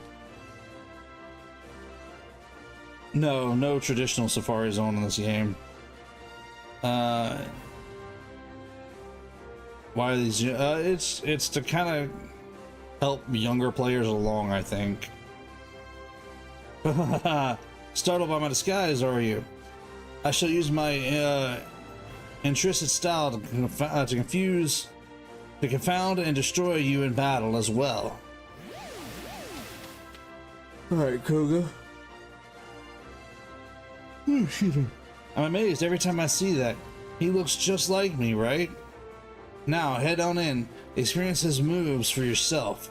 No traditional Safari Zone in this game. Why are these? It's to kind of help younger players along, I think. Startled by my disguise, are you? I shall use my intrinsic style to confound and destroy you in battle as well. Alright, Koga. Oh, excuse me. I'm amazed every time I see that. He looks just like me, right? Now, head on in. Experience his moves for yourself.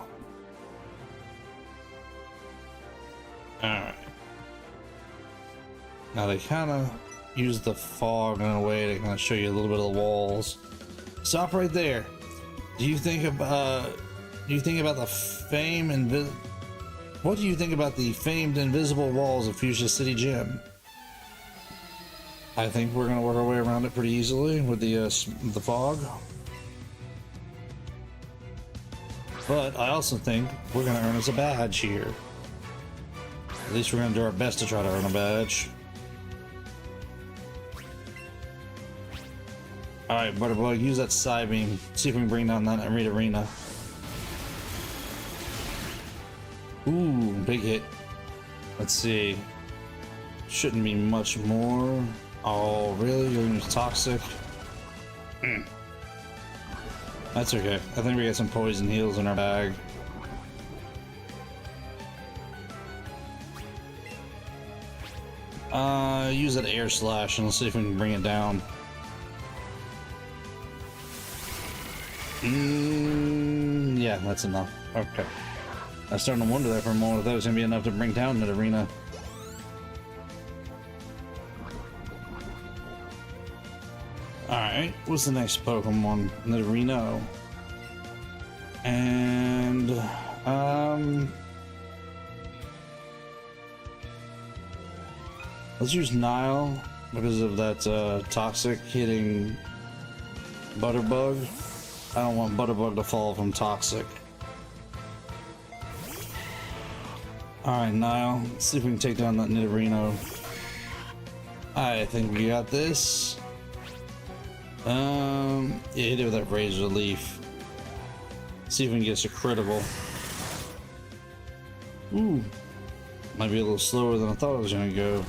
Alright. Now they kind of use the fog in a way to kind of show you a little bit of the walls. Stop right there. Do you think about the what do you think about the famed invisible walls of Fuchsia City Gym? I think we're gonna work our way around it pretty easily with the fog. But I also think we're gonna earn us a badge here. At least we're gonna do our best to try to earn a badge. Alright, Butterbug, use that side beam. See if we can bring down that arena. Ooh, big hit. Let's see. Shouldn't be much more. Oh, really? You're gonna use toxic? That's okay. I think we got some poison heals in our bag. Use that air slash and let's see if we can bring it down. Yeah, that's enough. Okay. I was starting to wonder that for a moment if that was going to be enough to bring down that arena. Alright, what's the next Pokemon? Nidorino. And, let's use Nile because of that, toxic hitting Butterbug. I don't want Butterbug to fall from toxic. Alright, Nile. Let's see if we can take down that Nidorino. I think we got this. Yeah, hit it with that Razor Leaf. See if we can get us a critical. Ooh. Might be a little slower than I thought it was gonna go.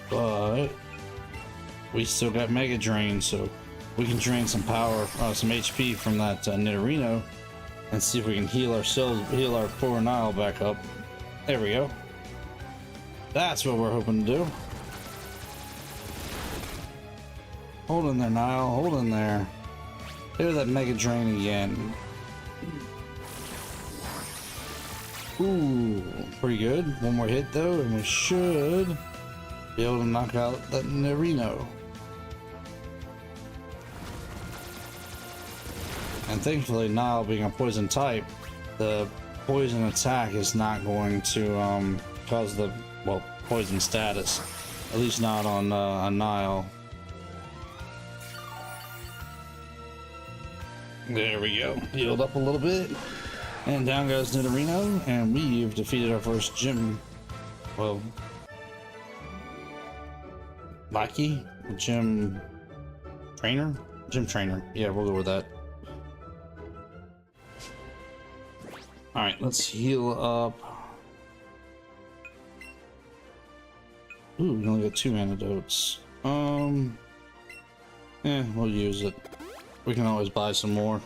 But we still got Mega Drain, so we can drain some power, some HP from that Nidorino, and see if we can heal our poor Nile back up. There we go. That's what we're hoping to do. Hold in there, Nile. Hold in there. There's that Mega Drain again. Ooh, pretty good. One more hit though, and we should be able to knock out that Nidorino. And thankfully, Nile being a poison type, the poison attack is not going to cause the poison status. At least not on a Nile. There we go. Healed up a little bit. And down goes Nidorino, and we've defeated our first gym. Well, Lackey? Gym trainer? Gym trainer. Yeah, we'll go with that. Alright, let's heal up. Ooh, we only got 2 antidotes. We'll use it. We can always buy some more.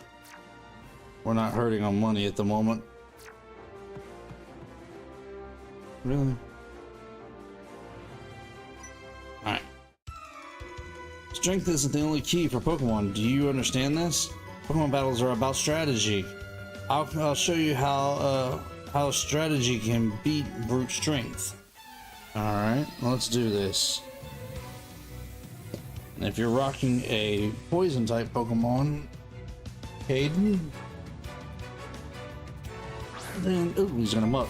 We're not hurting on money at the moment. Really? Alright. Strength isn't the only key for Pokemon. Do you understand this? Pokemon battles are about strategy. I'll show you how strategy can beat brute strength. Alright, let's do this. And if you're rocking a poison type Pokemon, Hayden, then he's gonna muck.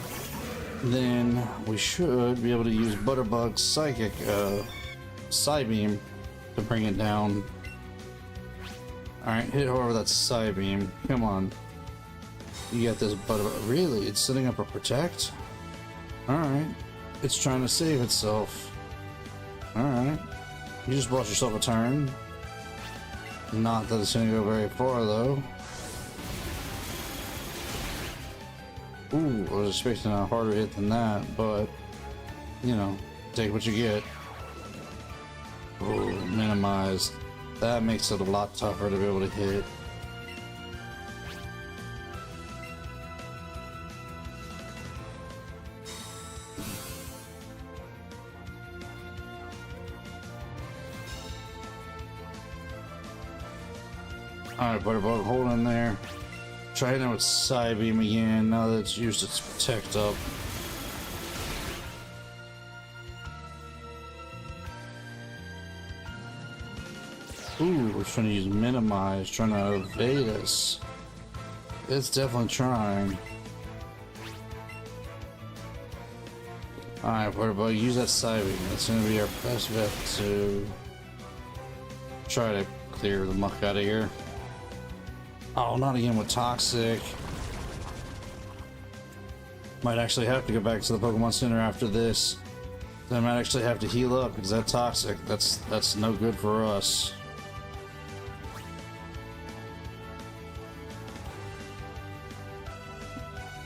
Then we should be able to use Butterbug's Psychic Psybeam to bring it down. Alright, hit her with that Psybeam. Come on. You got this Butterbug. Really? It's setting up a Protect? Alright. it's trying to save itself. Alright. You just bought yourself a turn. Not that it's gonna go very far though. Ooh, I was expecting a harder hit than that, but you know, take what you get. Ooh, minimized. That makes it a lot tougher to be able to hit. Alright, Butterbug, hold in there. Try hitting it with Psybeam again now that it's used its Protect up. Ooh, we're trying to use Minimize, trying to evade us. It's definitely trying. Alright, Butterbug, use that Psybeam. That's going to be our best bet to try to clear the muck out of here. Oh, not again with Toxic. Might actually have to go back to the Pokemon Center after this. Then I might actually have to heal up because that Toxic, that's no good for us.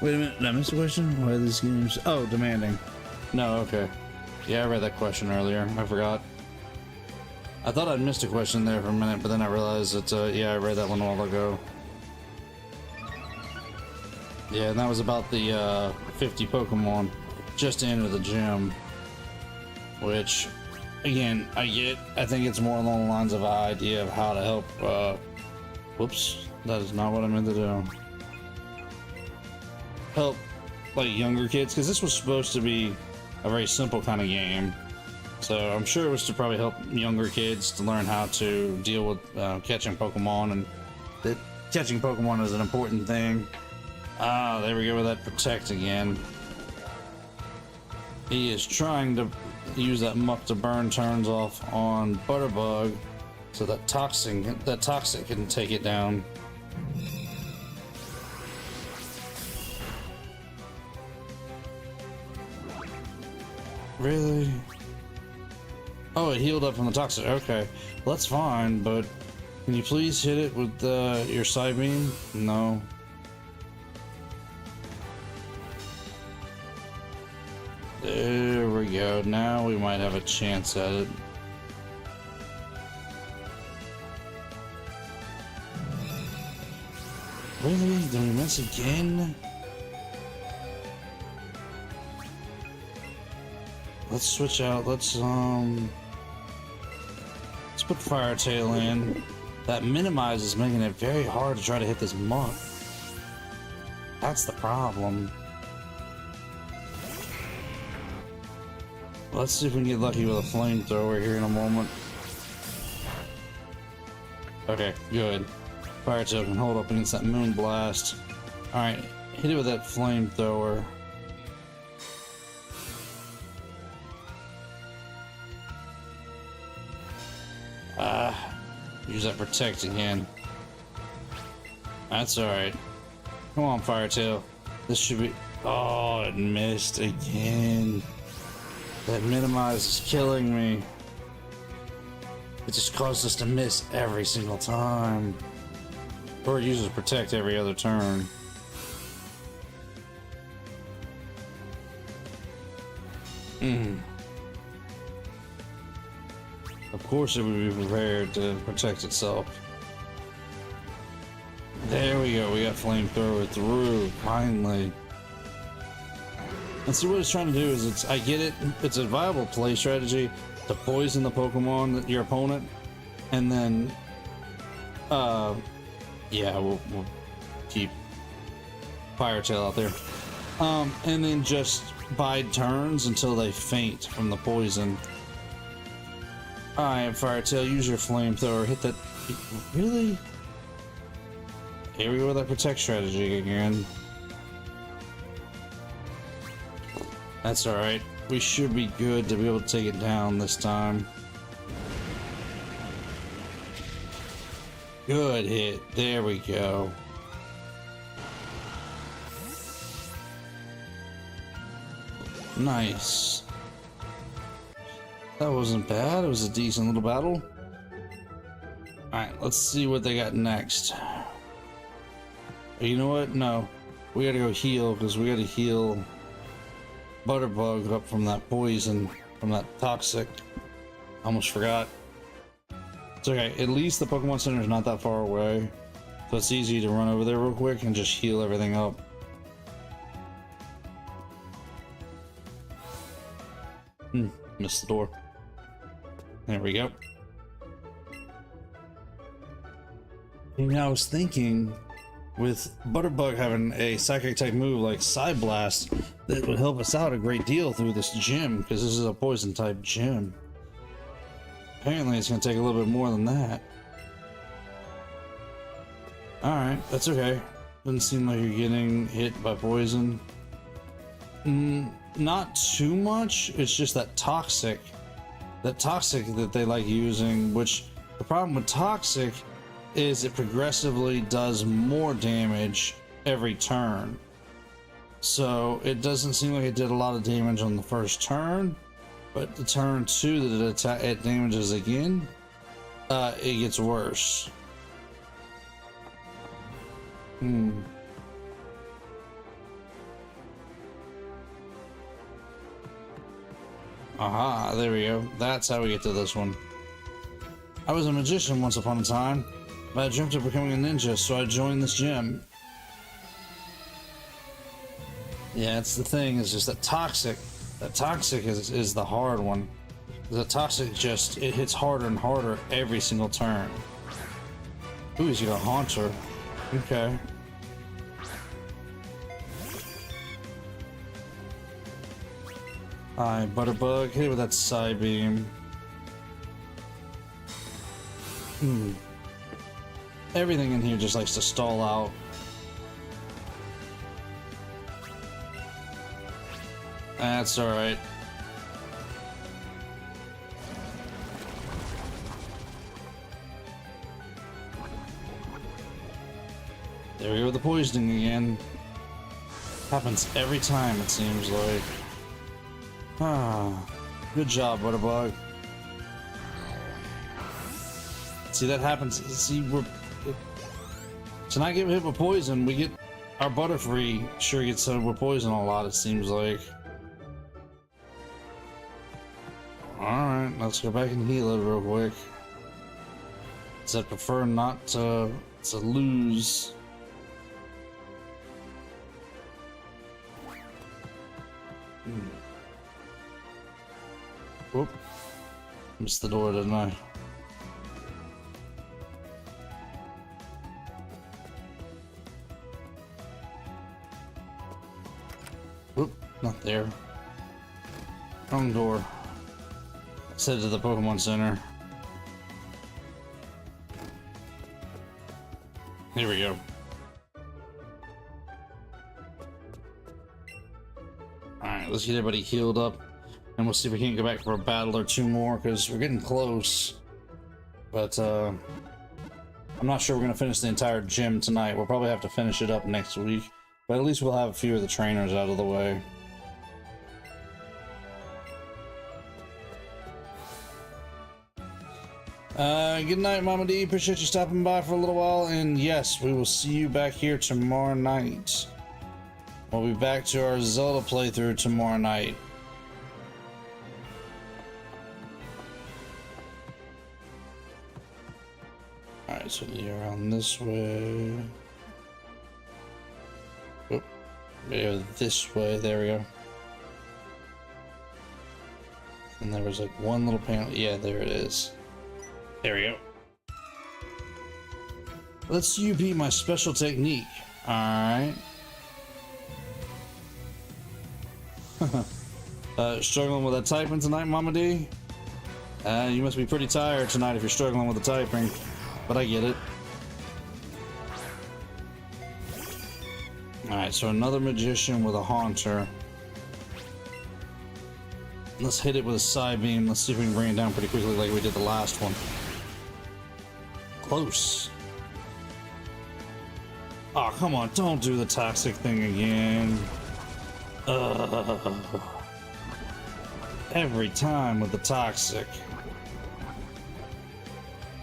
Wait a minute, did I miss a question? Why are these games? Oh, demanding. No, okay. Yeah, I read that question earlier. I forgot. I thought I'd missed a question there for a minute, but then I realized that, yeah, I read that one a while ago. Yeah, and that was about the 50 Pokemon just to enter the gym. Which, again, I get. I think it's more along the lines of an idea of how to help. Whoops, that is not what I meant to do. Help, like, younger kids, because this was supposed to be a very simple kind of game. So I'm sure it was to probably help younger kids to learn how to deal with catching Pokemon, and that catching Pokemon is an important thing. Ah, there we go with that Protect again. He is trying to use that Muck to burn turns off on Butterbug, so that Toxic can take it down. Really? Oh, it healed up from the Toxic. Okay, well, that's fine, but can you please hit it with your Psybeam? No. There we go. Now we might have a chance at it. Really? Did we miss again? Let's switch out. Let's put Fire Tail in. That Minimize is making it very hard to try to hit this Muck. That's the problem. Let's see if we can get lucky with a Flamethrower here in a moment. Okay, good. Fire Tail can hold up against that Moon Blast. Alright, hit it with that Flamethrower. Use that Protect again. That's alright. Come on, Fire Tail. This should be... Oh, it missed again. That Minimize is killing me. It just caused us to miss every single time. Or it uses Protect every other turn. Of course it would be prepared to protect itself. There we go, we got Flamethrower through, finally. And see what it's trying to do is, I get it, it's a viable play strategy to poison the Pokemon, your opponent, and then, yeah, we'll keep Fire Tail out there. And then just bide turns until they faint from the poison. Alright, Fire Tail, use your Flamethrower, hit that, really? Here we go with that Protect strategy again. That's alright. We should be good to be able to take it down this time. Good hit. There we go. Nice. That wasn't bad. It was a decent little battle. Alright, let's see what they got next. You know what? No. We gotta go heal, because we gotta heal Butterbug up from that poison, from that toxic. Almost forgot. It's okay. At least the Pokemon Center is not that far away. So it's easy to run over there real quick and just heal everything up. Missed the door. There we go. And I was thinking, with Butterbug having a psychic type move like Psy Blast, that would help us out a great deal through this gym, because this is a poison type gym. Apparently it's going to take a little bit more than that. Alright, that's okay. Doesn't seem like you're getting hit by poison. Not too much, it's just that toxic that they like using, which the problem with toxic is it progressively does more damage every turn. So it doesn't seem like it did a lot of damage on the first turn, but the turn 2 that it damages again, it gets worse. Aha, there we go. That's how we get to this one. I was a magician once upon a time, but I dreamt of becoming a ninja, so I joined this gym. Yeah, it's the thing, it's just that toxic. That toxic is the hard one. The toxic just, it hits harder and harder every single turn. Ooh, he's got a haunter. Okay. Alright, Butterbug, hit it with that side beam. Everything in here just likes to stall out. That's alright. There we go with the poisoning again. Happens every time, it seems like. Ah, good job, Butterbug. See, that happens. See, to not get hit with poison, we get our Butterfree sure gets hit with poison a lot, it seems like. Alright, let's go back and heal it real quick. I prefer not to lose. Whoop. Missed the door, didn't I? Whoop, not there. Wrong door. Said to the Pokemon Center. Here we go. Alright, let's get everybody healed up. And we'll see if we can't go back for a battle or two more, because we're getting close. But, I'm not sure we're going to finish the entire gym tonight. We'll probably have to finish it up next week. But at least we'll have a few of the trainers out of the way. Good night, Mama D. Appreciate you stopping by for a little while. And yes, we will see you back here tomorrow night. We'll be back to our Zelda playthrough tomorrow night. Alright, so you're around this way. Oop. Go this way. There we go. And there was like one little panel. Yeah, there it is. There we go. Let's UP my special technique. Alright. Struggling with that typing tonight, Mama D? You must be pretty tired tonight if you're struggling with the typing. But I get it. Alright, so another magician with a haunter. Let's hit it with a side beam. Let's see if we can bring it down pretty quickly like we did the last one. Close. Oh, come on. Don't do the toxic thing again. Every time with the toxic.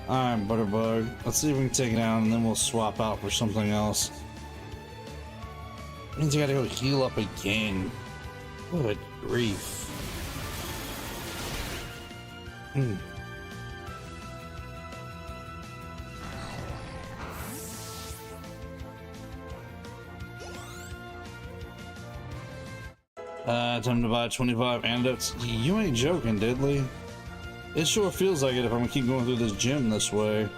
Alright, Butterbug. Let's see if we can take it out and then we'll swap out for something else. Means I gotta go heal up again. Good grief. Time to buy 25 antidotes. You ain't joking, Diddley. It sure feels like it if I'm gonna keep going through this gym this way.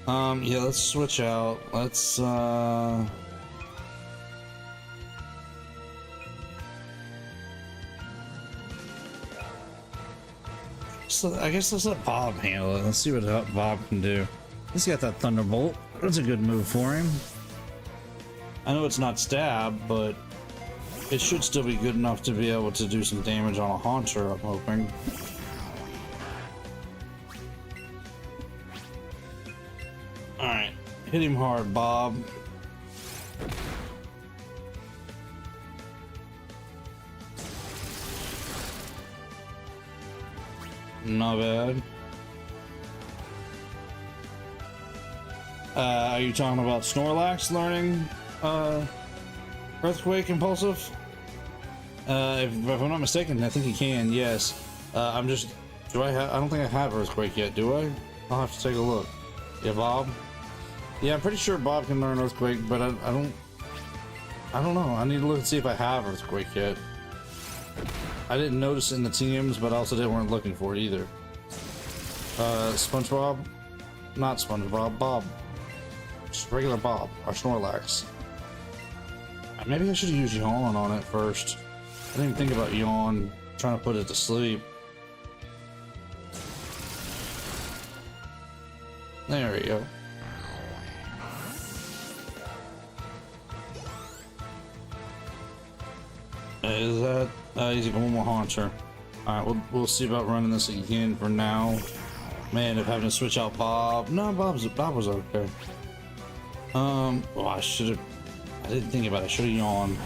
Yeah, let's switch out. Let's, so I guess let's let Bob handle it. Let's see what Bob can do. He's got that Thunderbolt. That's a good move for him. I know it's not stab, but it should still be good enough to be able to do some damage on a Haunter, I'm hoping. Alright, hit him hard, Bob. Not bad. Are you talking about Snorlax learning Earthquake Impulsive? If I'm not mistaken, I think he can, yes. I don't think I have Earthquake yet, do I? I'll have to take a look. Yeah, Bob? Yeah, I'm pretty sure Bob can learn Earthquake, but I don't know. I need to look and see if I have Earthquake yet. I didn't notice it in the TMs, but I also weren't looking for it either. SpongeBob? Not SpongeBob, Bob. Just regular Bob, or Snorlax. Maybe I should have used Yawn on it first. I didn't even think about Yawn, trying to put it to sleep. There we go. Is that he's one more Haunter. Alright, we'll see about running this again for now. Man, if having to switch out Bob. No, Bob was okay. Oh, I didn't think about it. I should have yawned.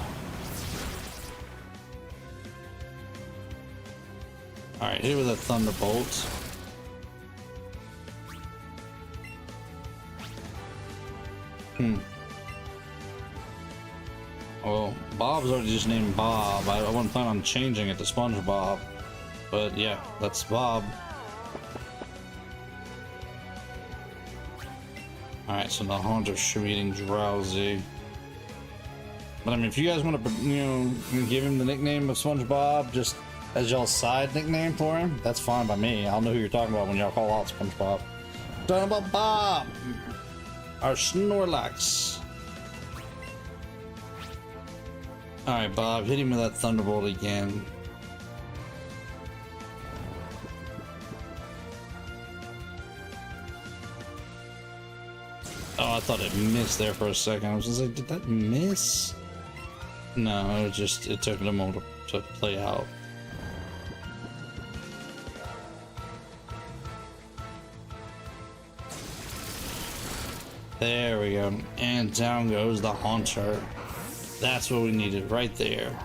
Alright, hit it with a Thunderbolt. Well, Bob's already just named Bob. I wasn't planning on changing it to SpongeBob. But yeah, that's Bob. Alright, so the Haunter should be getting drowsy. But I mean, if you guys want to, give him the nickname of SpongeBob, just as y'all's side nickname for him, that's fine by me. I'll know who you're talking about when y'all call out SpongeBob. Talking about Bob! Our Snorlax. Alright, Bob, hit him with that Thunderbolt again. Oh, I thought it missed there for a second. I was just like, did that miss? No, it took a moment to play out. There we go. And down goes the Haunter. That's what we needed right there.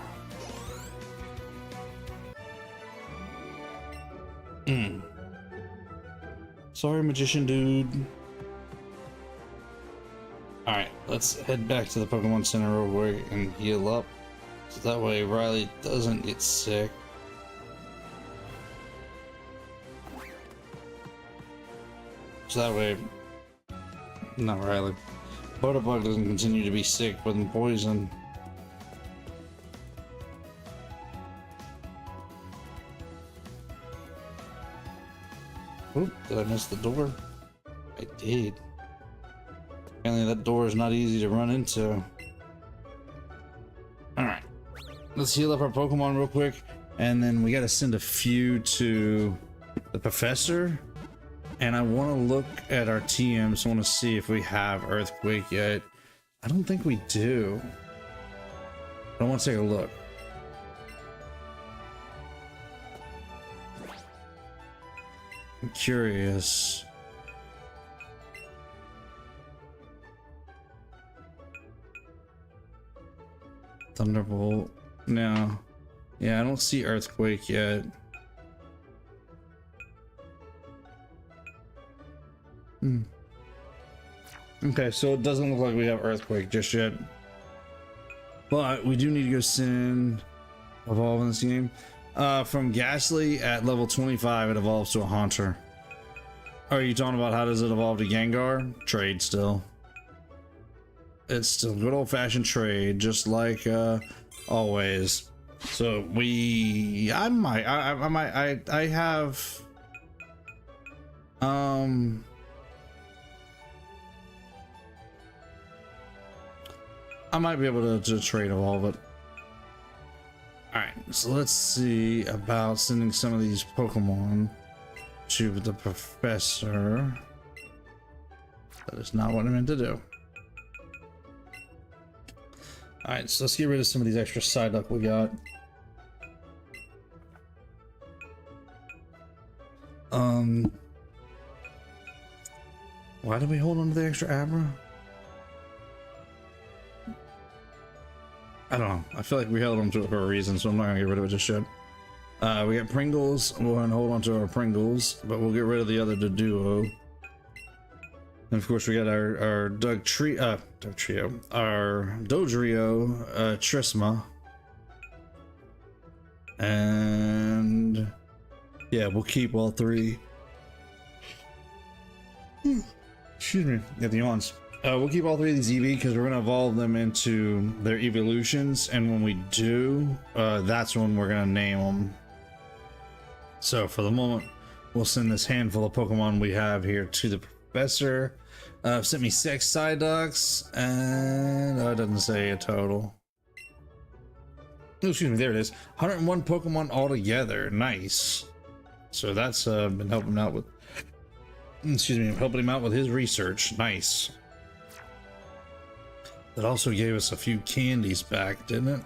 Sorry, magician dude. Alright, let's head back to the Pokemon Center real quick and heal up. So that way Riley doesn't get sick. So that way... Not Riley. Butterbug doesn't continue to be sick with poison. Oop, did I miss the door? I did. Apparently that door is not easy to run into. Alright. Let's heal up our Pokemon real quick. And then we gotta send a few to the professor. And I want to look at our TMs. I want to see if we have Earthquake yet. I don't think we do. I want to take a look. I'm curious. Thunderbolt. No. Yeah, I don't see Earthquake yet. Okay, so it doesn't look like we have Earthquake just yet. But we do need to go send evolve in this game. From Ghastly at level 25, it evolves to a Haunter. Are you talking about how does it evolve to Gengar? Trade still. It's still good old-fashioned trade, just like always. So I have I might be able to trade evolve it. Alright, so let's see about sending some of these Pokemon to the professor. That is not what I meant to do. Alright, so let's get rid of some of these extra Psyduck we got. Why did we hold on to the extra Abra? I don't know. I feel like we held on to it for a reason, so I'm not gonna get rid of it just yet. We got Pringles. We'll hold on to our Pringles, but we'll get rid of the other Doduo. And of course, we got our our Dodrio, Trisma, and yeah, we'll keep all three. Excuse me, get the yawns. We'll keep all three of these Eevee because we're going to evolve them into their evolutions, and when we do, that's when we're going to name them. So for the moment, we'll send this handful of Pokemon we have here to the professor. Sent me 6 Psyducks, and it doesn't say a total. Oh, excuse me, there it is. 101 Pokemon altogether. Nice. So that's been helping him out with. Excuse me, helping him out with his research. Nice. That also gave us a few candies back, didn't it?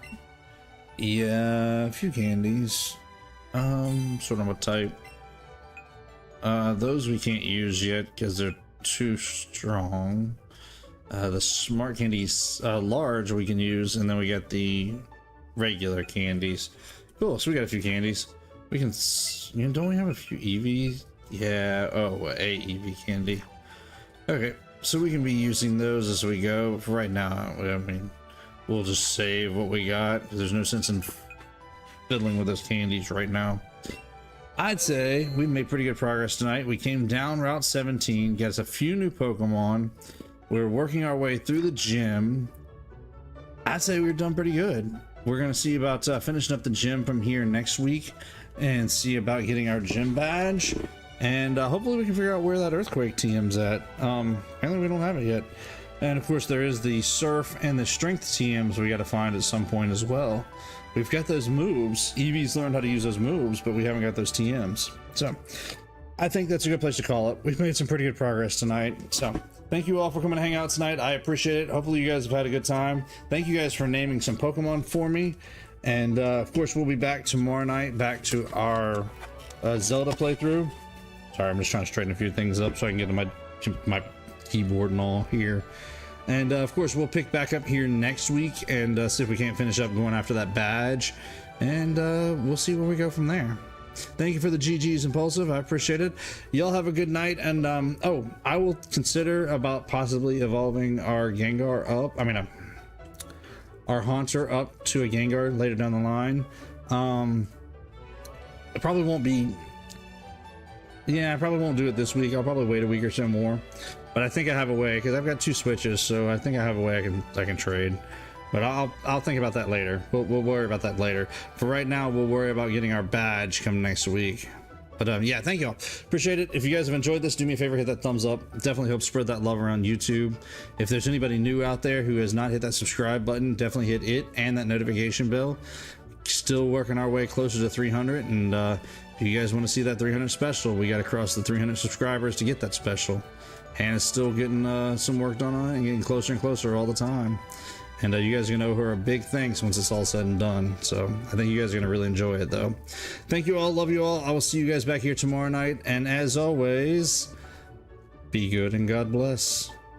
Yeah, a few candies. Sort of what type? Those we can't use yet because they're too strong. The smart candies, large we can use, and then we got the regular candies. Cool, so we got a few candies. We can, you know, don't we have a few Eevees? Yeah, oh, a Eevee candy. Okay. So we can be using those as we go. For right now, I mean, we'll just save what we got. There's no sense in fiddling with those candies right now. I'd say we made pretty good progress tonight. We came down Route 17, got us a few new Pokemon. We're working our way through the gym. I'd say we're done pretty good. We're going to see about finishing up the gym from here next week and see about getting our gym badge. And hopefully we can figure out where that Earthquake TM's at. Apparently we don't have it yet. And of course there is the Surf and the Strength TMs we got to find at some point as well. We've got those moves. Eevee's learned how to use those moves, but we haven't got those TMs. So I think that's a good place to call it. We've made some pretty good progress tonight. So thank you all for coming to hang out tonight. I appreciate it. Hopefully you guys have had a good time. Thank you guys for naming some Pokemon for me. And of course we'll be back tomorrow night, back to our Zelda playthrough. Sorry, I'm just trying to straighten a few things up so I can get to my keyboard and all here. And of course, we'll pick back up here next week and see if we can't finish up going after that badge. And we'll see where we go from there. Thank you for the GG's Impulsive. I appreciate it. Y'all have a good night. And oh, I will consider about possibly evolving our Gengar up. I mean, our Haunter up to a Gengar later down the line. It probably won't be. Yeah, I probably won't do it this week. I'll probably wait a week or so more. But I think I have a way because I've got 2 switches, so I think I have a way I can trade. But I'll think about that later. We'll worry about that later. For right now, we'll worry about getting our badge come next week. But yeah, thank y'all. Appreciate it. If you guys have enjoyed this, do me a favor, hit that thumbs up. Definitely help spread that love around YouTube. If there's anybody new out there who has not hit that subscribe button, definitely hit it and that notification bell. Still working our way closer to 300, and if you guys want to see that 300 special, we got to cross the 300 subscribers to get that special. Hannah's still getting some work done on it and getting closer and closer all the time. And you guys are going to owe her a big thanks once it's all said and done. So I think you guys are going to really enjoy it, though. Thank you all. Love you all. I will see you guys back here tomorrow night. And as always, be good and God bless.